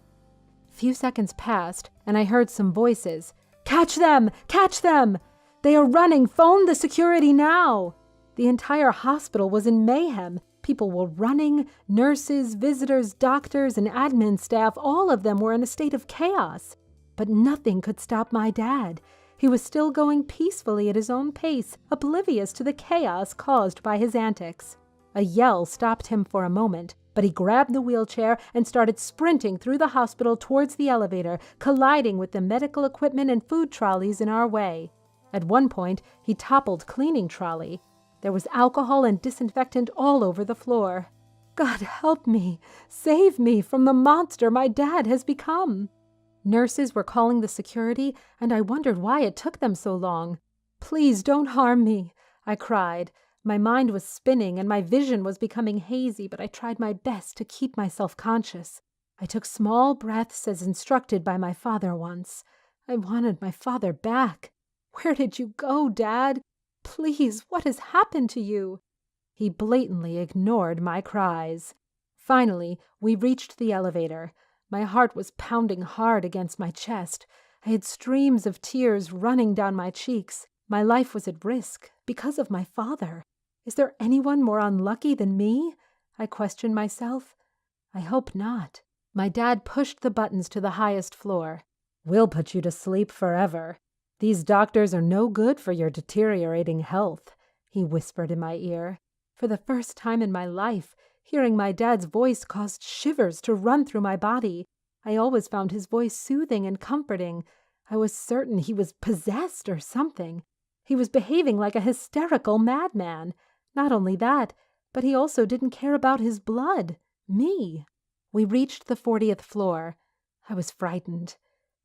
A few seconds passed, and I heard some voices. "Catch them! Catch them! They are running! Phone the security now!" The entire hospital was in mayhem. People were running, nurses, visitors, doctors, and admin staff, all of them were in a state of chaos. But nothing could stop my dad. He was still going peacefully at his own pace, oblivious to the chaos caused by his antics. A yell stopped him for a moment, but he grabbed the wheelchair and started sprinting through the hospital towards the elevator, colliding with the medical equipment and food trolleys in our way. At one point, he toppled cleaning trolley. There was alcohol and disinfectant all over the floor. God help me, save me from the monster my dad has become. Nurses were calling the security, and I wondered why it took them so long. Please don't harm me, I cried. My mind was spinning and my vision was becoming hazy, but I tried my best to keep myself conscious. I took small breaths as instructed by my father once. I wanted my father back. Where did you go, Dad? Please, what has happened to you? He blatantly ignored my cries. Finally, we reached the elevator. My heart was pounding hard against my chest. I had streams of tears running down my cheeks. My life was at risk because of my father. Is there anyone more unlucky than me? I questioned myself. I hope not. My dad pushed the buttons to the highest floor. We'll put you to sleep forever. These doctors are no good for your deteriorating health, he whispered in my ear. For the first time in my life, hearing my dad's voice caused shivers to run through my body. I always found his voice soothing and comforting. I was certain he was possessed or something. He was behaving like a hysterical madman. Not only that, but he also didn't care about his blood, me. We reached the 40th floor. I was frightened.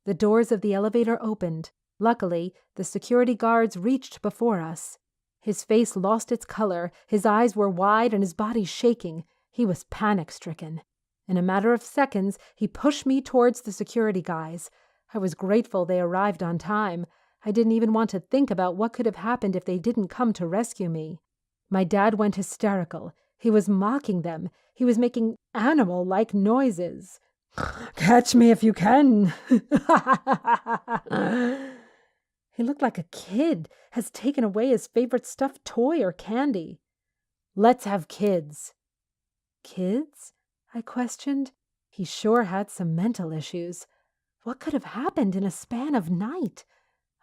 The doors of the elevator opened. Luckily, the security guards reached before us. His face lost its color, his eyes were wide and his body shaking. He was panic-stricken. In a matter of seconds, he pushed me towards the security guys. I was grateful they arrived on time. I didn't even want to think about what could have happened if they didn't come to rescue me. My dad went hysterical. He was mocking them. He was making animal-like noises. "Catch me if you can." He looked like a kid has taken away his favorite stuffed toy or candy. "Let's have kids." Kids? I questioned. He sure had some mental issues. What could have happened in a span of night?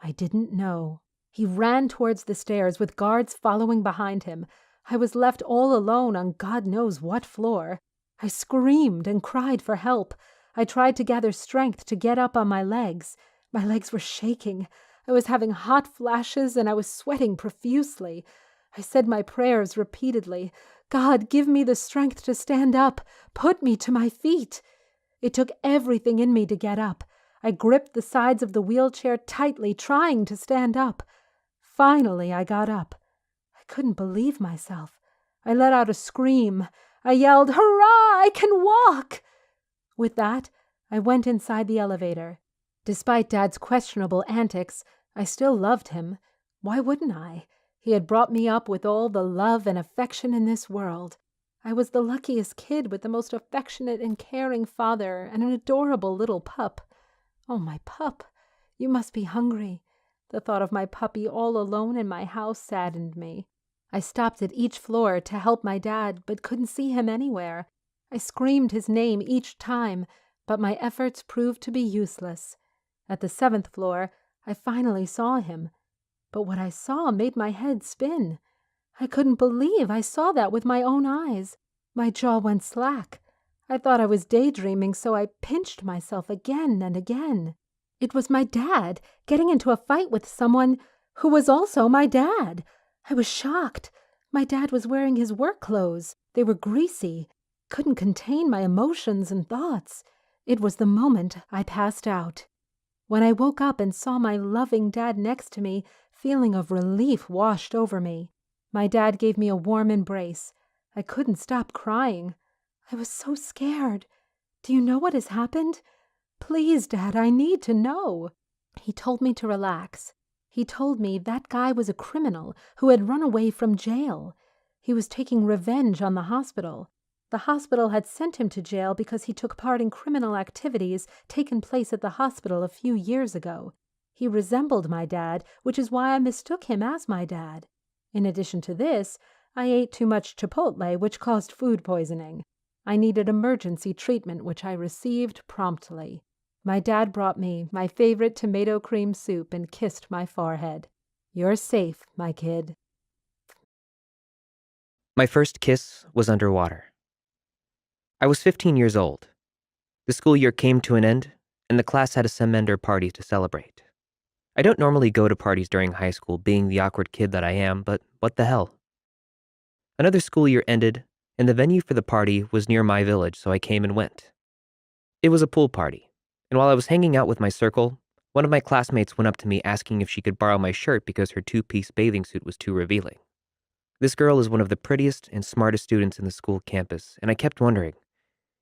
I didn't know. He ran towards the stairs with guards following behind him. I was left all alone on God knows what floor. I screamed and cried for help. I tried to gather strength to get up on my legs. My legs were shaking. I was having hot flashes and I was sweating profusely. I said my prayers repeatedly. God, give me the strength to stand up. Put me to my feet. It took everything in me to get up. I gripped the sides of the wheelchair tightly, trying to stand up. Finally, I got up. I couldn't believe myself. I let out a scream. I yelled, "Hurrah! I can walk!" With that, I went inside the elevator. Despite Dad's questionable antics, I still loved him. Why wouldn't I? He had brought me up with all the love and affection in this world. I was the luckiest kid with the most affectionate and caring father and an adorable little pup. Oh, my pup! You must be hungry. The thought of my puppy all alone in my house saddened me. I stopped at each floor to help my dad, but couldn't see him anywhere. I screamed his name each time, but my efforts proved to be useless. At the 7th floor, I finally saw him. But what I saw made my head spin. I couldn't believe I saw that with my own eyes. My jaw went slack. I thought I was daydreaming, so I pinched myself again and again. It was my dad getting into a fight with someone who was also my dad. I was shocked. My dad was wearing his work clothes. They were greasy. Couldn't contain my emotions and thoughts. It was the moment I passed out. When I woke up and saw my loving dad next to me, feeling of relief washed over me. My dad gave me a warm embrace. I couldn't stop crying. I was so scared. Do you know what has happened? Please, Dad, I need to know. He told me to relax. He told me that guy was a criminal who had run away from jail. He was taking revenge on the hospital. The hospital had sent him to jail because he took part in criminal activities taken place at the hospital a few years ago. He resembled my dad, which is why I mistook him as my dad. In addition to this, I ate too much Chipotle, which caused food poisoning. I needed emergency treatment, which I received promptly. My dad brought me my favorite tomato cream soup and kissed my forehead. "You're safe, my kid." My first kiss was underwater. I was 15 years old. The school year came to an end, and the class had a semester party to celebrate. I don't normally go to parties during high school, being the awkward kid that I am, but what the hell? Another school year ended, and the venue for the party was near my village, so I came and went. It was a pool party, and while I was hanging out with my circle, one of my classmates went up to me asking if she could borrow my shirt because her two-piece bathing suit was too revealing. This girl is one of the prettiest and smartest students in the school campus, and I kept wondering,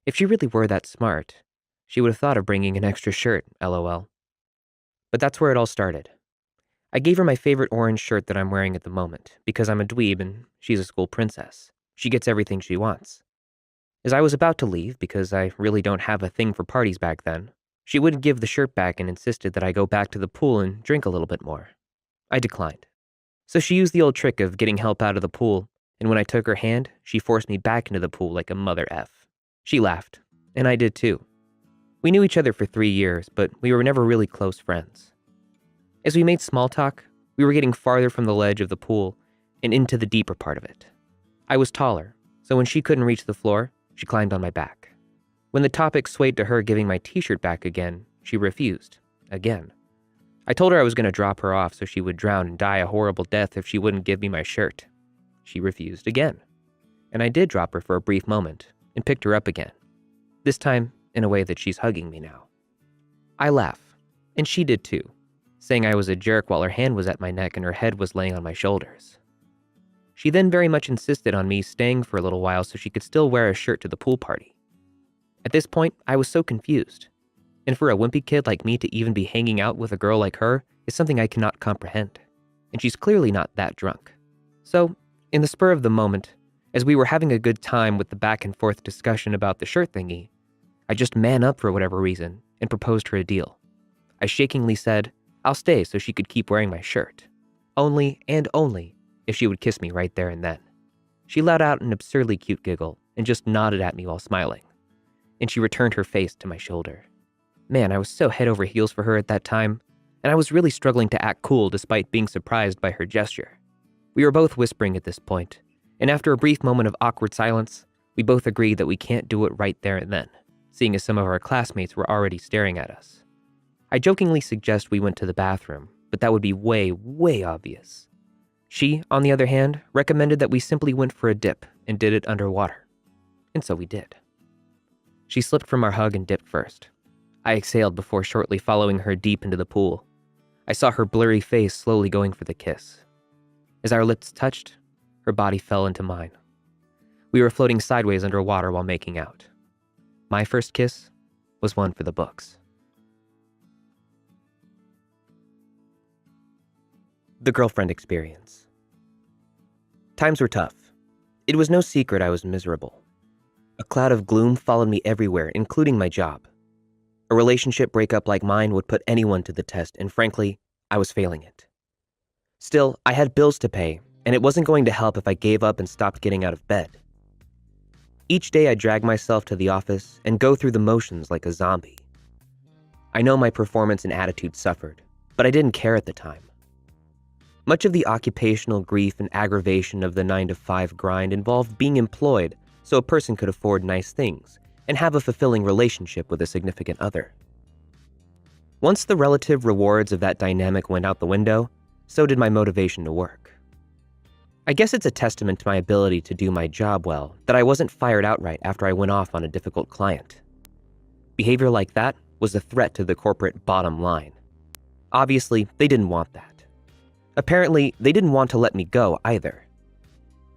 if she really were that smart, she would have thought of bringing an extra shirt, lol. But that's where it all started. I gave her my favorite orange shirt that I'm wearing at the moment, because I'm a dweeb and she's a school princess. She gets everything she wants. As I was about to leave, because I really don't have a thing for parties back then, she wouldn't give the shirt back and insisted that I go back to the pool and drink a little bit more. I declined. So she used the old trick of getting help out of the pool, and when I took her hand, she forced me back into the pool like a mother F. She laughed, and I did too. We knew each other for 3 years, but we were never really close friends. As we made small talk, we were getting farther from the ledge of the pool and into the deeper part of it. I was taller, so when she couldn't reach the floor, she climbed on my back. When the topic swayed to her giving my t-shirt back again, she refused, again. I told her I was going to drop her off so she would drown and die a horrible death if she wouldn't give me my shirt. She refused again. And I did drop her for a brief moment and picked her up again. This time in a way that she's hugging me now. I laugh, and she did too, saying I was a jerk while her hand was at my neck and her head was laying on my shoulders. She then very much insisted on me staying for a little while so she could still wear a shirt to the pool party. At this point, I was so confused. And for a wimpy kid like me to even be hanging out with a girl like her is something I cannot comprehend. And she's clearly not that drunk. So, in the spur of the moment, as we were having a good time with the back and forth discussion about the shirt thingy, I just man up for whatever reason and proposed her a deal. I shakingly said, I'll stay so she could keep wearing my shirt. Only and only if she would kiss me right there and then. She let out an absurdly cute giggle and just nodded at me while smiling. And she returned her face to my shoulder. Man, I was so head over heels for her at that time, and I was really struggling to act cool despite being surprised by her gesture. We were both whispering at this point, and after a brief moment of awkward silence, we both agreed that we can't do it right there and then, seeing as some of our classmates were already staring at us. I jokingly suggest we went to the bathroom, but that would be way, way obvious. She, on the other hand, recommended that we simply went for a dip and did it underwater. And so we did. She slipped from our hug and dipped first. I exhaled before shortly following her deep into the pool. I saw her blurry face slowly going for the kiss. As our lips touched, her body fell into mine. We were floating sideways underwater while making out. My first kiss was one for the books. The girlfriend experience. Times were tough. It was no secret I was miserable. A cloud of gloom followed me everywhere, including my job. A relationship breakup like mine would put anyone to the test, and frankly, I was failing it. Still, I had bills to pay, and it wasn't going to help if I gave up and stopped getting out of bed. Each day I dragged myself to the office and go through the motions like a zombie. I know my performance and attitude suffered, but I didn't care at the time. Much of the occupational grief and aggravation of the 9-to-5 grind involved being employed so a person could afford nice things and have a fulfilling relationship with a significant other. Once the relative rewards of that dynamic went out the window, so did my motivation to work. I guess it's a testament to my ability to do my job well that I wasn't fired outright after I went off on a difficult client. Behavior like that was a threat to the corporate bottom line. Obviously, they didn't want that. Apparently, they didn't want to let me go either.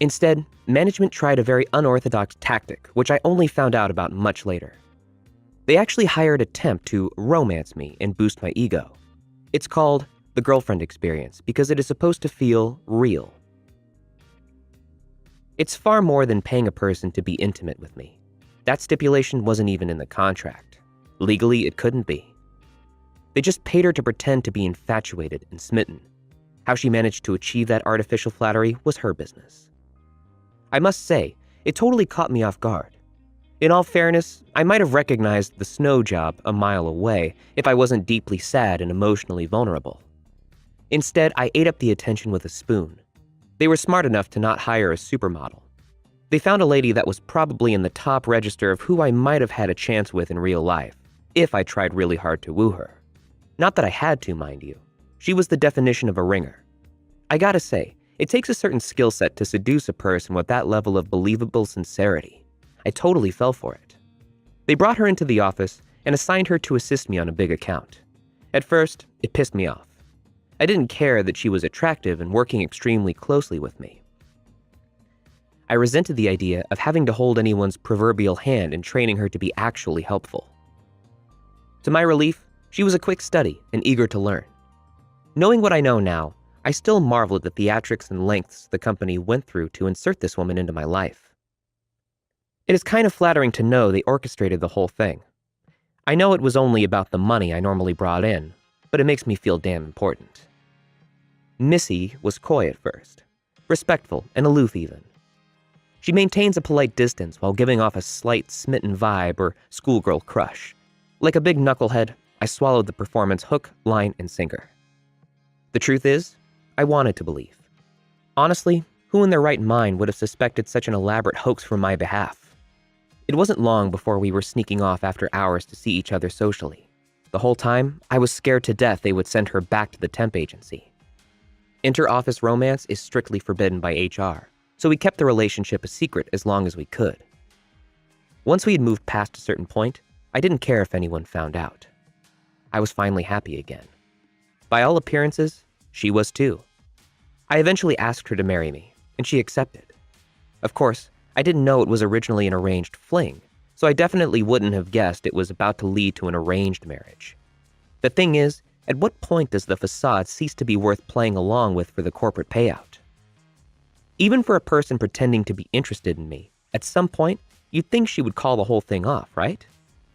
Instead, management tried a very unorthodox tactic, which I only found out about much later. They actually hired a temp to romance me and boost my ego. It's called the girlfriend experience because it is supposed to feel real. It's far more than paying a person to be intimate with me. That stipulation wasn't even in the contract. Legally, it couldn't be. They just paid her to pretend to be infatuated and smitten. How she managed to achieve that artificial flattery was her business. I must say, it totally caught me off guard. In all fairness, I might have recognized the snow job a mile away if I wasn't deeply sad and emotionally vulnerable. Instead, I ate up the attention with a spoon. They were smart enough to not hire a supermodel. They found a lady that was probably in the top register of who I might have had a chance with in real life, if I tried really hard to woo her. Not that I had to, mind you. She was the definition of a ringer. I gotta say, it takes a certain skill set to seduce a person with that level of believable sincerity. I totally fell for it. They brought her into the office and assigned her to assist me on a big account. At first, it pissed me off. I didn't care that she was attractive and working extremely closely with me. I resented the idea of having to hold anyone's proverbial hand and training her to be actually helpful. To my relief, she was a quick study and eager to learn. Knowing what I know now, I still marvel at the theatrics and lengths the company went through to insert this woman into my life. It is kind of flattering to know they orchestrated the whole thing. I know it was only about the money I normally brought in, but it makes me feel damn important. Missy was coy at first, respectful and aloof even. She maintains a polite distance while giving off a slight smitten vibe or schoolgirl crush. Like a big knucklehead, I swallowed the performance hook, line, and sinker. The truth is, I wanted to believe. Honestly, who in their right mind would have suspected such an elaborate hoax from my behalf? It wasn't long before we were sneaking off after hours to see each other socially. The whole time, I was scared to death they would send her back to the temp agency. Inter-office romance is strictly forbidden by HR, so we kept the relationship a secret as long as we could. Once we had moved past a certain point, I didn't care if anyone found out. I was finally happy again. By all appearances, she was too. I eventually asked her to marry me, and she accepted. Of course, I didn't know it was originally an arranged fling, so I definitely wouldn't have guessed it was about to lead to an arranged marriage. The thing is, at what point does the facade cease to be worth playing along with for the corporate payout? Even for a person pretending to be interested in me, at some point, you'd think she would call the whole thing off, right?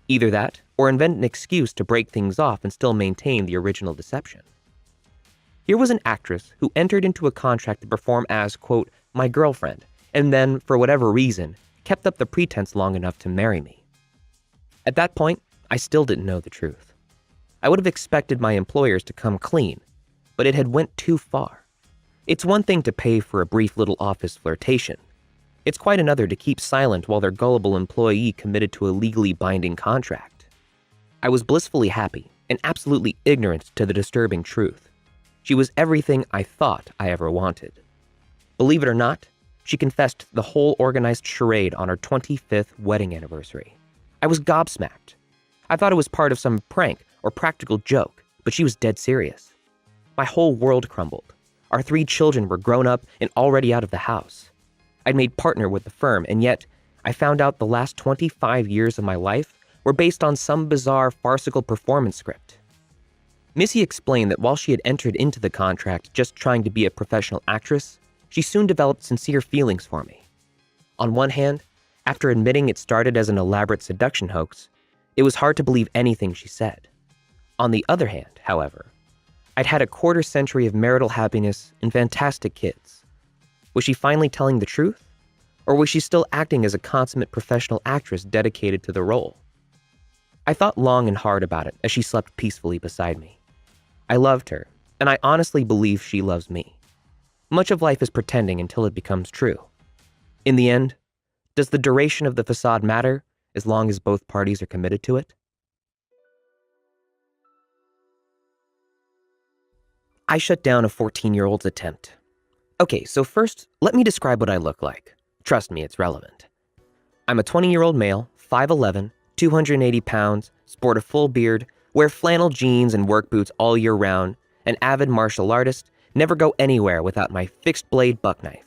Either that, or invent an excuse to break things off and still maintain the original deception. Here was an actress who entered into a contract to perform as, quote, my girlfriend, and then, for whatever reason, kept up the pretense long enough to marry me. At that point, I still didn't know the truth. I would have expected my employers to come clean, but it had went too far. It's one thing to pay for a brief little office flirtation. It's quite another to keep silent while their gullible employee committed to a legally binding contract. I was blissfully happy and absolutely ignorant to the disturbing truth. She was everything I thought I ever wanted. Believe it or not, she confessed the whole organized charade on our 25th wedding anniversary. I was gobsmacked. I thought it was part of some prank or practical joke, but she was dead serious. My whole world crumbled. Our 3 children were grown up and already out of the house. I'd made partner with the firm, and yet I found out the last 25 years of my life were based on some bizarre farcical performance script. Missy explained that while she had entered into the contract just trying to be a professional actress, she soon developed sincere feelings for me. On one hand, after admitting it started as an elaborate seduction hoax, it was hard to believe anything she said. On the other hand, however, I'd had a quarter century of marital happiness and fantastic kids. Was she finally telling the truth? Or was she still acting as a consummate professional actress dedicated to the role? I thought long and hard about it as she slept peacefully beside me. I loved her, and I honestly believe she loves me. Much of life is pretending until it becomes true. In the end, does the duration of the facade matter as long as both parties are committed to it? I shut down a 14-year-old's attempt. Okay, so first, let me describe what I look like. Trust me, it's relevant. I'm a 20-year-old male, 5'11", 280 pounds, sport a full beard, wear flannel jeans and work boots all year round, an avid martial artist, never go anywhere without my fixed-blade buck knife.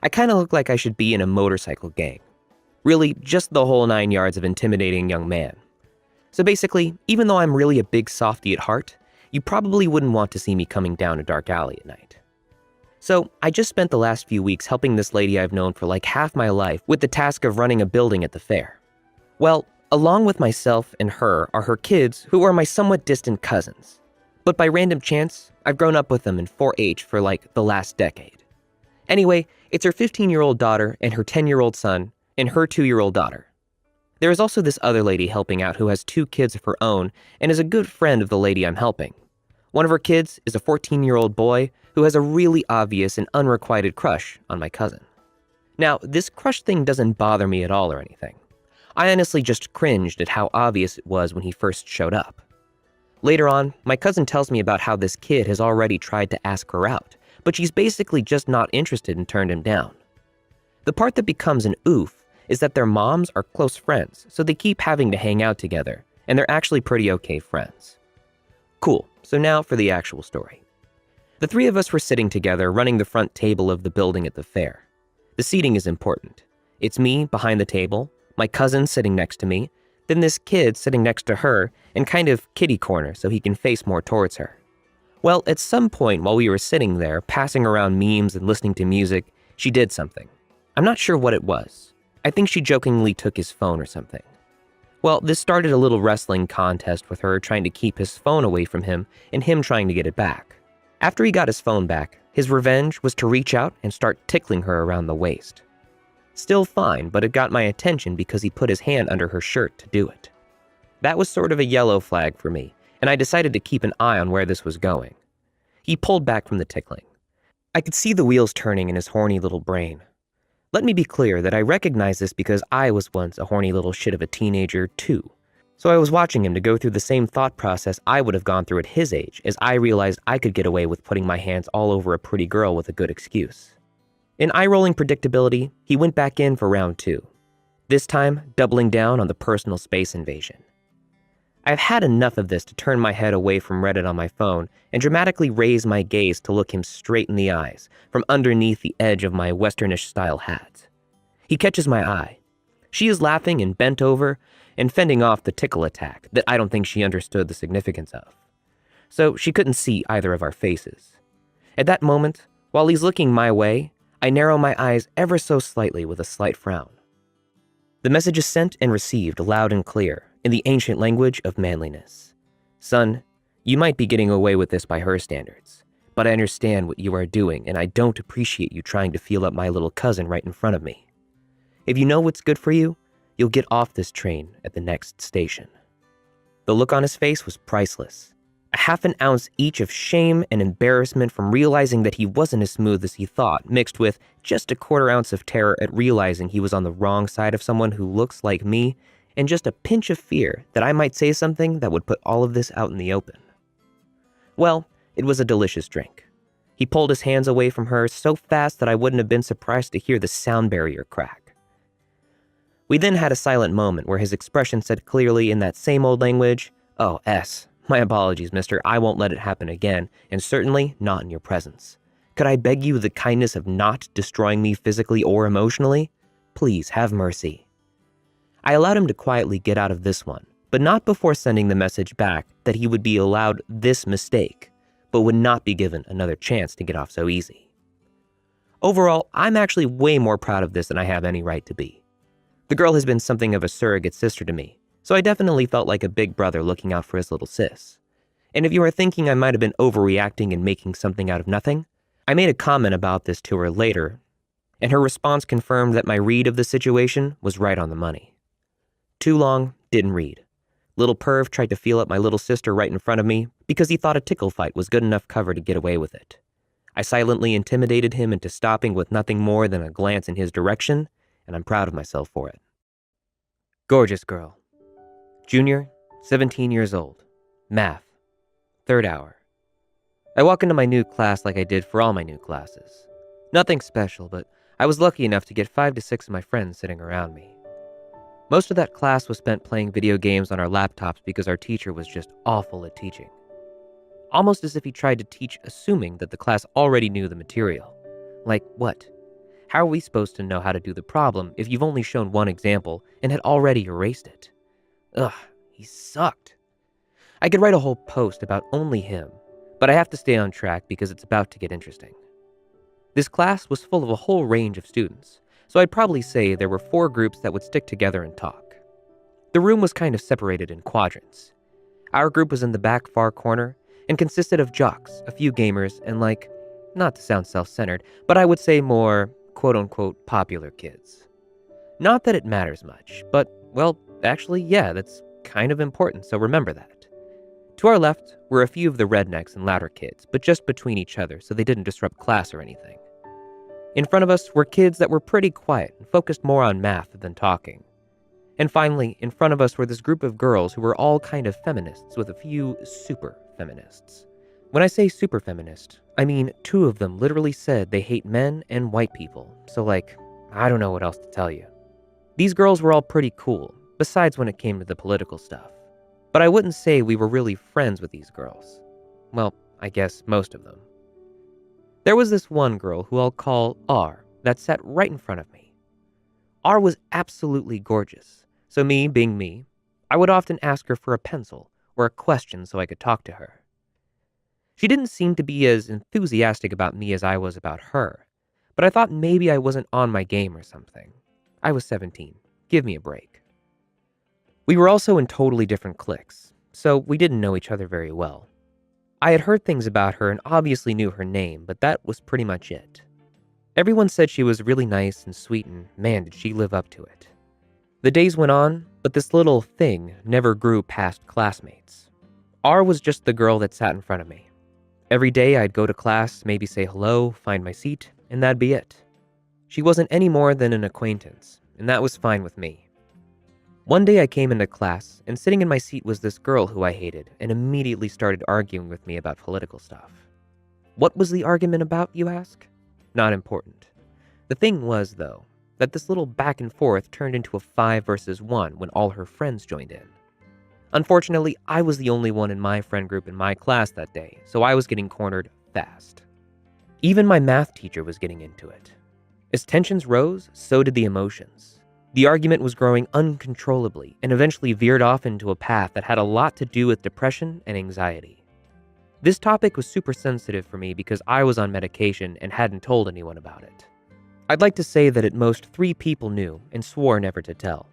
I kind of look like I should be in a motorcycle gang. Really, just the whole 9 yards of intimidating young man. So basically, even though I'm really a big softy at heart, you probably wouldn't want to see me coming down a dark alley at night. So I just spent the last few weeks helping this lady I've known for like half my life with the task of running a building at the fair. Well, along with myself and her are her kids, who are my somewhat distant cousins. But by random chance, I've grown up with them in 4-H for like the last decade. Anyway, it's her 15-year-old daughter and her 10-year-old son and her 2-year-old daughter. There is also this other lady helping out who has 2 kids of her own and is a good friend of the lady I'm helping. One of her kids is a 14-year-old boy who has a really obvious and unrequited crush on my cousin. Now, this crush thing doesn't bother me at all or anything. I honestly just cringed at how obvious it was when he first showed up. Later on, my cousin tells me about how this kid has already tried to ask her out, but she's basically just not interested and turned him down. The part that becomes an oof is that their moms are close friends, so they keep having to hang out together, and they're actually pretty okay friends. Cool, so now for the actual story. The 3 of us were sitting together running the front table of the building at the fair. The seating is important. It's me behind the table, my cousin sitting next to me, then this kid sitting next to her and kind of kitty corner so he can face more towards her. Well, at some point while we were sitting there, passing around memes and listening to music, she did something. I'm not sure what it was. I think she jokingly took his phone or something. Well, this started a little wrestling contest with her trying to keep his phone away from him and him trying to get it back. After he got his phone back, his revenge was to reach out and start tickling her around the waist. Still fine, but it got my attention because he put his hand under her shirt to do it. That was sort of a yellow flag for me, and I decided to keep an eye on where this was going. He pulled back from the tickling. I could see the wheels turning in his horny little brain. Let me be clear that I recognize this because I was once a horny little shit of a teenager too. So I was watching him to go through the same thought process I would have gone through at his age as I realized I could get away with putting my hands all over a pretty girl with a good excuse. In eye-rolling predictability, he went back in for round 2. This time, doubling down on the personal space invasion. I've had enough of this to turn my head away from Reddit on my phone and dramatically raise my gaze to look him straight in the eyes from underneath the edge of my westernish-style hat. He catches my eye. She is laughing and bent over and fending off the tickle attack that I don't think she understood the significance of. So she couldn't see either of our faces. At that moment, while he's looking my way, I narrow my eyes ever so slightly with a slight frown. The message is sent and received loud and clear in the ancient language of manliness. Son, you might be getting away with this by her standards, but I understand what you are doing and I don't appreciate you trying to feel up my little cousin right in front of me. If you know what's good for you, you'll get off this train at the next station. The look on his face was priceless. A half an ounce each of shame and embarrassment from realizing that he wasn't as smooth as he thought, mixed with just a quarter ounce of terror at realizing he was on the wrong side of someone who looks like me, and just a pinch of fear that I might say something that would put all of this out in the open. Well, it was a delicious drink. He pulled his hands away from her so fast that I wouldn't have been surprised to hear the sound barrier crack. We then had a silent moment where his expression said clearly in that same old language, "Oh, S. My apologies, mister. I won't let it happen again, and certainly not in your presence. Could I beg you the kindness of not destroying me physically or emotionally? Please have mercy." I allowed him to quietly get out of this one, but not before sending the message back that he would be allowed this mistake, but would not be given another chance to get off so easy. Overall, I'm actually way more proud of this than I have any right to be. The girl has been something of a surrogate sister to me, so I definitely felt like a big brother looking out for his little sis. And if you are thinking I might have been overreacting and making something out of nothing, I made a comment about this to her later, and her response confirmed that my read of the situation was right on the money. Too long, didn't read. Little perv tried to feel up my little sister right in front of me because he thought a tickle fight was good enough cover to get away with it. I silently intimidated him into stopping with nothing more than a glance in his direction, and I'm proud of myself for it. Gorgeous girl. Junior, 17 years old. Math. Third hour. I walk into my new class like I did for all my new classes. Nothing special, but I was lucky enough to get 5 to 6 of my friends sitting around me. Most of that class was spent playing video games on our laptops because our teacher was just awful at teaching. Almost as if he tried to teach assuming that the class already knew the material. Like what? How are we supposed to know how to do the problem if you've only shown one example and had already erased it? Ugh, he sucked. I could write a whole post about only him, but I have to stay on track because it's about to get interesting. This class was full of a whole range of students, so I'd probably say there were 4 groups that would stick together and talk. The room was kind of separated in quadrants. Our group was in the back far corner and consisted of jocks, a few gamers, and not to sound self-centered, but I would say more quote-unquote popular kids. Not that it matters much, but, well, actually, yeah, that's kind of important, so remember that. To our left were a few of the rednecks and louder kids, but just between each other so they didn't disrupt class or anything. In front of us were kids that were pretty quiet and focused more on math than talking. And finally, in front of us were this group of girls who were all kind of feminists with a few super feminists. When I say super feminist, I mean 2 of them literally said they hate men and white people, so I don't know what else to tell you. These girls were all pretty cool, besides when it came to the political stuff. But I wouldn't say we were really friends with these girls. Well, I guess most of them. There was this one girl who I'll call R that sat right in front of me. R was absolutely gorgeous, so me being me, I would often ask her for a pencil or a question so I could talk to her. She didn't seem to be as enthusiastic about me as I was about her, but I thought maybe I wasn't on my game or something. I was 17. Give me a break. We were also in totally different cliques, so we didn't know each other very well. I had heard things about her and obviously knew her name, but that was pretty much it. Everyone said she was really nice and sweet, and man, did she live up to it. The days went on, but this little thing never grew past classmates. R was just the girl that sat in front of me. Every day I'd go to class, maybe say hello, find my seat, and that'd be it. She wasn't any more than an acquaintance, and that was fine with me. One day I came into class, and sitting in my seat was this girl who I hated, and immediately started arguing with me about political stuff. What was the argument about, you ask? Not important. The thing was, though, that this little back and forth turned into a 5 versus 1 when all her friends joined in. Unfortunately, I was the only one in my friend group in my class that day, so I was getting cornered fast. Even my math teacher was getting into it. As tensions rose, so did the emotions. The argument was growing uncontrollably and eventually veered off into a path that had a lot to do with depression and anxiety. This topic was super sensitive for me because I was on medication and hadn't told anyone about it. I'd like to say that at most 3 people knew and swore never to tell.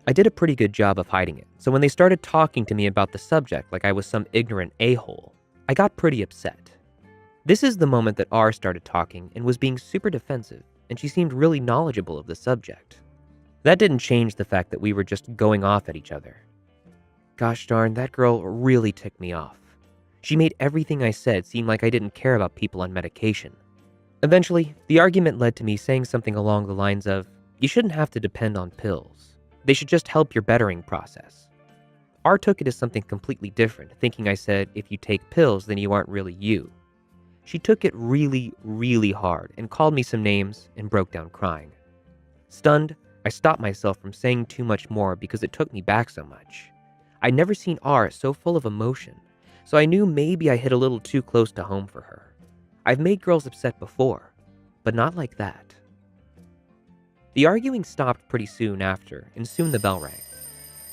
I did a pretty good job of hiding it, so when they started talking to me about the subject like I was some ignorant a-hole, I got pretty upset. This is the moment that R started talking and was being super defensive, and she seemed really knowledgeable of the subject. That didn't change the fact that we were just going off at each other. Gosh darn, that girl really ticked me off. She made everything I said seem like I didn't care about people on medication. Eventually, the argument led to me saying something along the lines of, "You shouldn't have to depend on pills. They should just help your bettering process." R took it as something completely different, thinking I said, if you take pills, then you aren't really you. She took it really, really hard and called me some names and broke down crying. Stunned, I I stopped myself from saying too much more because it took me back so much. I'd never seen R so full of emotion, so I knew maybe I hit a little too close to home for her. I've made girls upset before, but not like that. The arguing stopped pretty soon after, and soon the bell rang.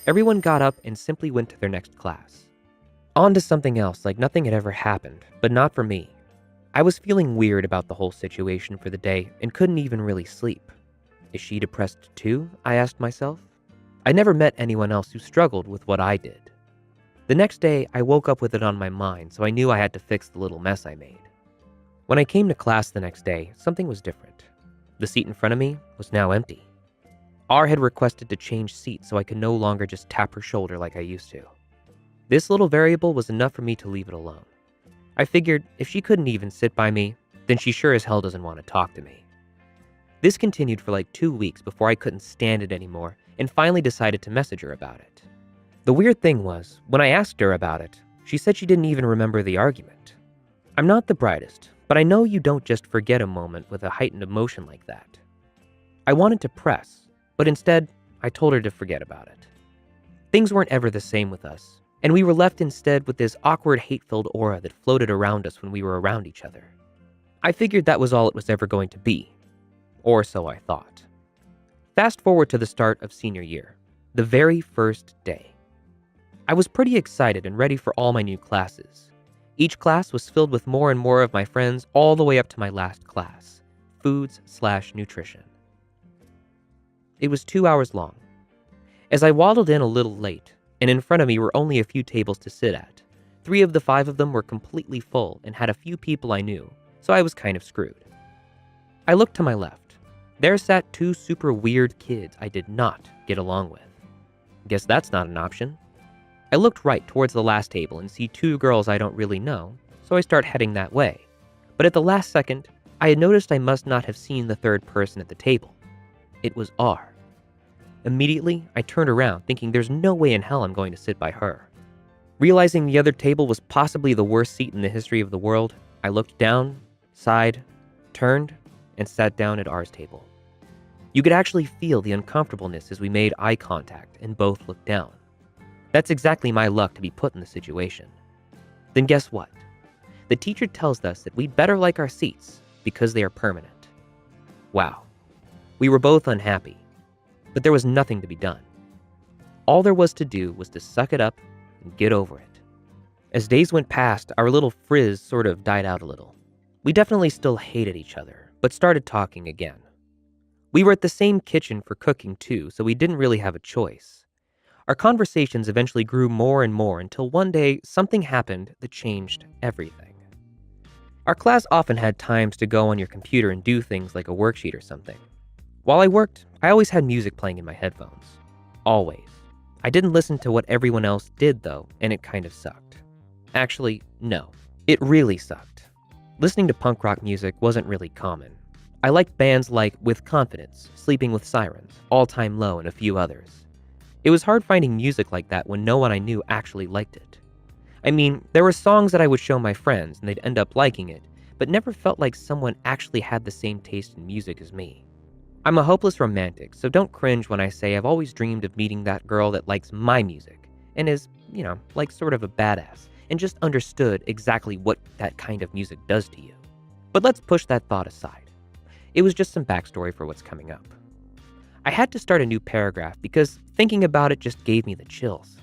Everyone got up and simply went to their next class. On to something else like nothing had ever happened, but not for me. I was feeling weird about the whole situation for the day and couldn't even really sleep. Is she depressed too? I asked myself. I never met anyone else who struggled with what I did. The next day, I woke up with it on my mind, so I knew I had to fix the little mess I made. When I came to class the next day, something was different. The seat in front of me was now empty. R had requested to change seats so I could no longer just tap her shoulder like I used to. This little variable was enough for me to leave it alone. I figured if she couldn't even sit by me, then she sure as hell doesn't want to talk to me. This continued for like 2 weeks before I couldn't stand it anymore and finally decided to message her about it. The weird thing was, when I asked her about it, she said she didn't even remember the argument. I'm not the brightest, but I know you don't just forget a moment with a heightened emotion like that. I wanted to press, but instead, I told her to forget about it. Things weren't ever the same with us, and we were left instead with this awkward, hate-filled aura that floated around us when we were around each other. I figured that was all it was ever going to be, or so I thought. Fast forward to the start of senior year, the very first day. I was pretty excited and ready for all my new classes. Each class was filled with more and more of my friends all the way up to my last class, foods/nutrition. It was 2 hours long. As I waddled in a little late, and in front of me were only a few tables to sit at, 3 of the 5 of them were completely full and had a few people I knew, so I was kind of screwed. I looked to my left. There sat 2 super weird kids I did not get along with. Guess that's not an option. I looked right towards the last table and see 2 girls I don't really know, so I start heading that way. But at the last second, I had noticed I must not have seen the third person at the table. It was R. Immediately, I turned around thinking there's no way in hell I'm going to sit by her. Realizing the other table was possibly the worst seat in the history of the world, I looked down, sighed, turned, and sat down at R's table. You could actually feel the uncomfortableness as we made eye contact and both looked down. That's exactly my luck to be put in the situation. Then guess what? The teacher tells us that we'd better like our seats because they are permanent. Wow. We were both unhappy, but there was nothing to be done. All there was to do was to suck it up and get over it. As days went past, our little frizz sort of died out a little. We definitely still hated each other, but started talking again. We were at the same kitchen for cooking too, so we didn't really have a choice. Our conversations eventually grew more and more until one day something happened that changed everything. Our class often had times to go on your computer and do things like a worksheet or something. While I worked, I always had music playing in my headphones. Always. I didn't listen to what everyone else did though, and it kind of sucked. Actually, no. It really sucked. Listening to punk rock music wasn't really common. I liked bands like With Confidence, Sleeping with Sirens, All Time Low, and a few others. It was hard finding music like that when no one I knew actually liked it. I mean, there were songs that I would show my friends and they'd end up liking it, but never felt like someone actually had the same taste in music as me. I'm a hopeless romantic, so don't cringe when I say I've always dreamed of meeting that girl that likes my music and is, like sort of a badass and just understood exactly what that kind of music does to you. But let's push that thought aside. It was just some backstory for what's coming up. I had to start a new paragraph because thinking about it just gave me the chills.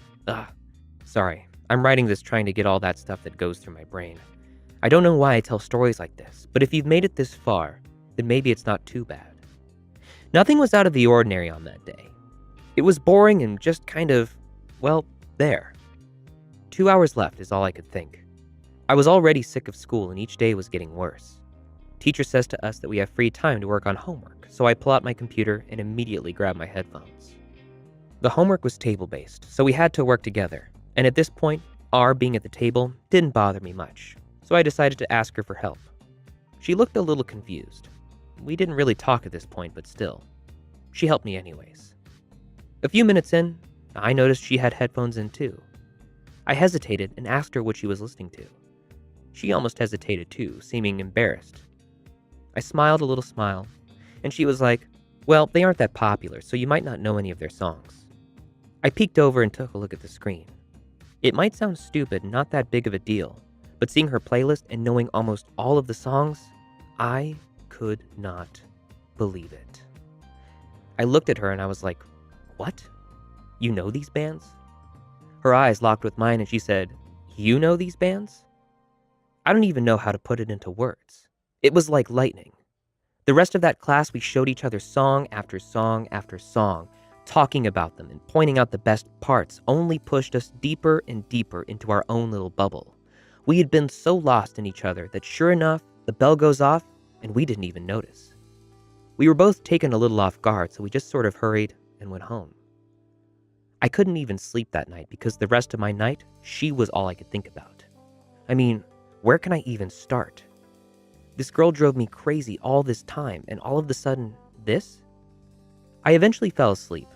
Sorry, I'm writing this trying to get all that stuff that goes through my brain. I don't know why I tell stories like this, but if you've made it this far, then maybe it's not too bad. Nothing was out of the ordinary on that day. It was boring and just kind of, there. 2 hours left is all I could think. I was already sick of school and each day was getting worse. Teacher says to us that we have free time to work on homework, so I pull out my computer and immediately grab my headphones. The homework was table-based, so we had to work together, and at this point, R being at the table didn't bother me much, so I decided to ask her for help. She looked a little confused. We didn't really talk at this point, but still. She helped me anyways. A few minutes in, I noticed she had headphones in too. I hesitated and asked her what she was listening to. She almost hesitated too, seeming embarrassed. I smiled a little smile, and she was like, Well, they aren't that popular, so you might not know any of their songs. I peeked over and took a look at the screen. It might sound stupid, not that big of a deal, but seeing her playlist and knowing almost all of the songs, I could not believe it. I looked at her and I was like, "What? You know these bands?" Her eyes locked with mine and she said, "You know these bands?" I don't even know how to put it into words. It was like lightning. The rest of that class, we showed each other song after song after song, talking about them and pointing out the best parts only pushed us deeper and deeper into our own little bubble. We had been so lost in each other that sure enough, the bell goes off and we didn't even notice. We were both taken a little off guard, so we just sort of hurried and went home. I couldn't even sleep that night because the rest of my night, she was all I could think about. I mean, where can I even start? This girl drove me crazy all this time, and all of a sudden, this? I eventually fell asleep,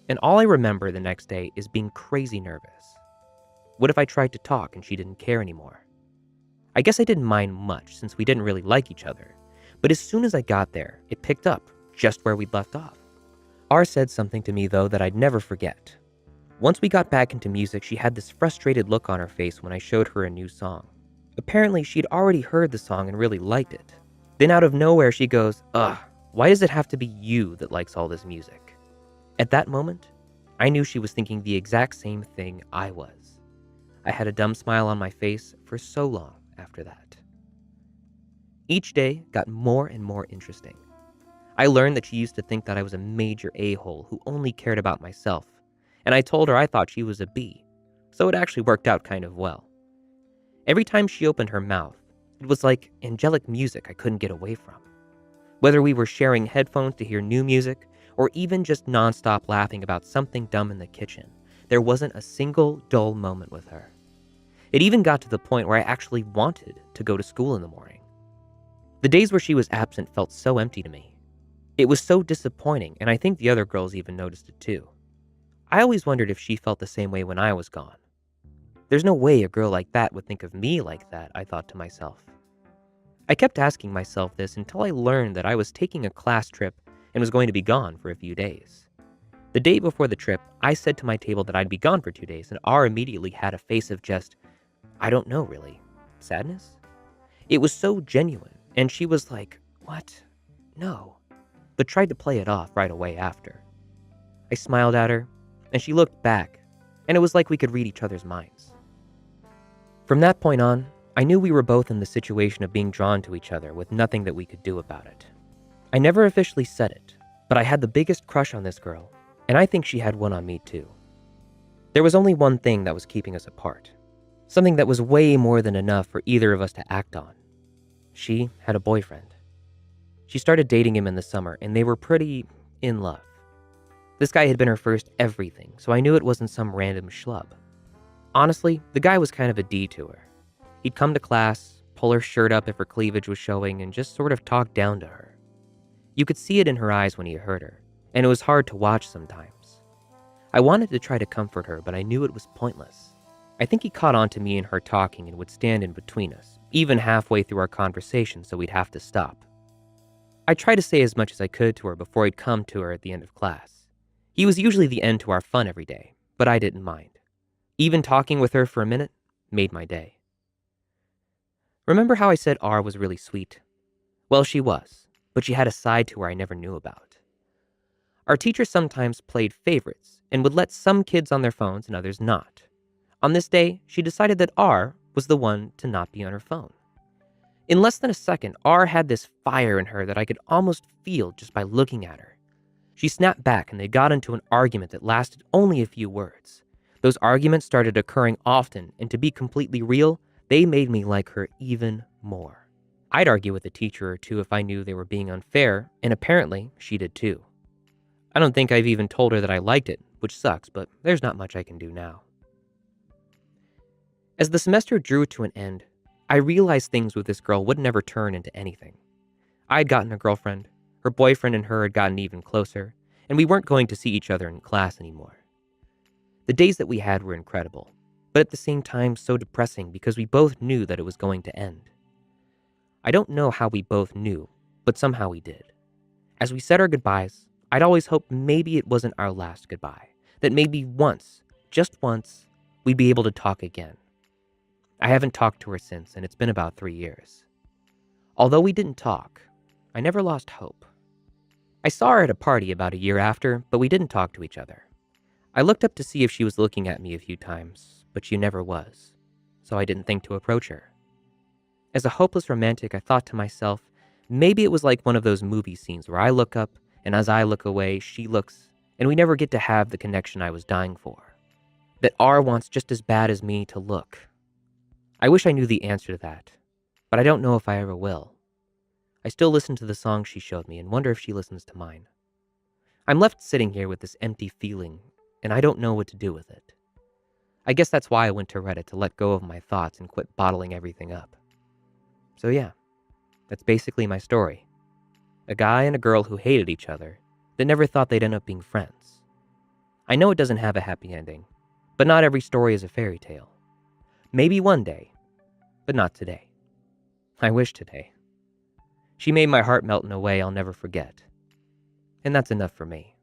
and all I remember the next day is being crazy nervous. What if I tried to talk and she didn't care anymore? I guess I didn't mind much since we didn't really like each other, but as soon as I got there, it picked up just where we'd left off. R said something to me, though, that I'd never forget. Once we got back into music, she had this frustrated look on her face when I showed her a new song. Apparently, she'd already heard the song and really liked it. Then out of nowhere, she goes, "Ugh, why does it have to be you that likes all this music?" At that moment, I knew she was thinking the exact same thing I was. I had a dumb smile on my face for so long after that. Each day got more and more interesting. I learned that she used to think that I was a major a-hole who only cared about myself, and I told her I thought she was a B, so it actually worked out kind of well. Every time she opened her mouth, it was like angelic music I couldn't get away from. Whether we were sharing headphones to hear new music, or even just nonstop laughing about something dumb in the kitchen, there wasn't a single dull moment with her. It even got to the point where I actually wanted to go to school in the morning. The days where she was absent felt so empty to me. It was so disappointing, and I think the other girls even noticed it too. I always wondered if she felt the same way when I was gone. There's no way a girl like that would think of me like that, I thought to myself. I kept asking myself this until I learned that I was taking a class trip and was going to be gone for a few days. The day before the trip, I said to my table that I'd be gone for 2 days, and R immediately had a face of just, I don't know really, sadness? It was so genuine, and she was like, "What? No," but tried to play it off right away after. I smiled at her, and she looked back, and it was like we could read each other's minds. From that point on, I knew we were both in the situation of being drawn to each other with nothing that we could do about it. I never officially said it, but I had the biggest crush on this girl, and I think she had one on me too. There was only one thing that was keeping us apart, something that was way more than enough for either of us to act on. She had a boyfriend. She started dating him in the summer, and they were pretty in love. This guy had been her first everything, so I knew it wasn't some random schlub. Honestly, the guy was kind of a D to her. He'd come to class, pull her shirt up if her cleavage was showing, and just sort of talk down to her. You could see it in her eyes when he hurt her, and it was hard to watch sometimes. I wanted to try to comfort her, but I knew it was pointless. I think he caught on to me and her talking and would stand in between us, even halfway through our conversation, so we'd have to stop. I tried to say as much as I could to her before he'd come to her at the end of class. He was usually the end to our fun every day, but I didn't mind. Even talking with her for a minute made my day. Remember how I said R was really sweet? Well, she was, but she had a side to her I never knew about. Our teacher sometimes played favorites and would let some kids on their phones and others not. On this day, she decided that R was the one to not be on her phone. In less than a second, R had this fire in her that I could almost feel just by looking at her. She snapped back and they got into an argument that lasted only a few words. Those arguments started occurring often, and to be completely real, they made me like her even more. I'd argue with a teacher or two if I knew they were being unfair, and apparently she did too. I don't think I've even told her that I liked it, which sucks, but there's not much I can do now. As the semester drew to an end, I realized things with this girl would never turn into anything. I had gotten a girlfriend, her boyfriend and her had gotten even closer, and we weren't going to see each other in class anymore. The days that we had were incredible, but at the same time so depressing because we both knew that it was going to end. I don't know how we both knew, but somehow we did. As we said our goodbyes, I'd always hoped maybe it wasn't our last goodbye, that maybe once, just once, we'd be able to talk again. I haven't talked to her since, and it's been about 3 years. Although we didn't talk, I never lost hope. I saw her at a party about a year after, but we didn't talk to each other. I looked up to see if she was looking at me a few times, but she never was, so I didn't think to approach her. As a hopeless romantic, I thought to myself, maybe it was like one of those movie scenes where I look up, and as I look away, she looks, and we never get to have the connection I was dying for. That R wants just as bad as me to look. I wish I knew the answer to that, but I don't know if I ever will. I still listen to the songs she showed me and wonder if she listens to mine. I'm left sitting here with this empty feeling, and I don't know what to do with it. I guess that's why I went to Reddit to let go of my thoughts and quit bottling everything up. So yeah, that's basically my story. A guy and a girl who hated each other, that never thought they'd end up being friends. I know it doesn't have a happy ending, but not every story is a fairy tale. Maybe one day, but not today. I wish today. She made my heart melt in a way I'll never forget. And that's enough for me.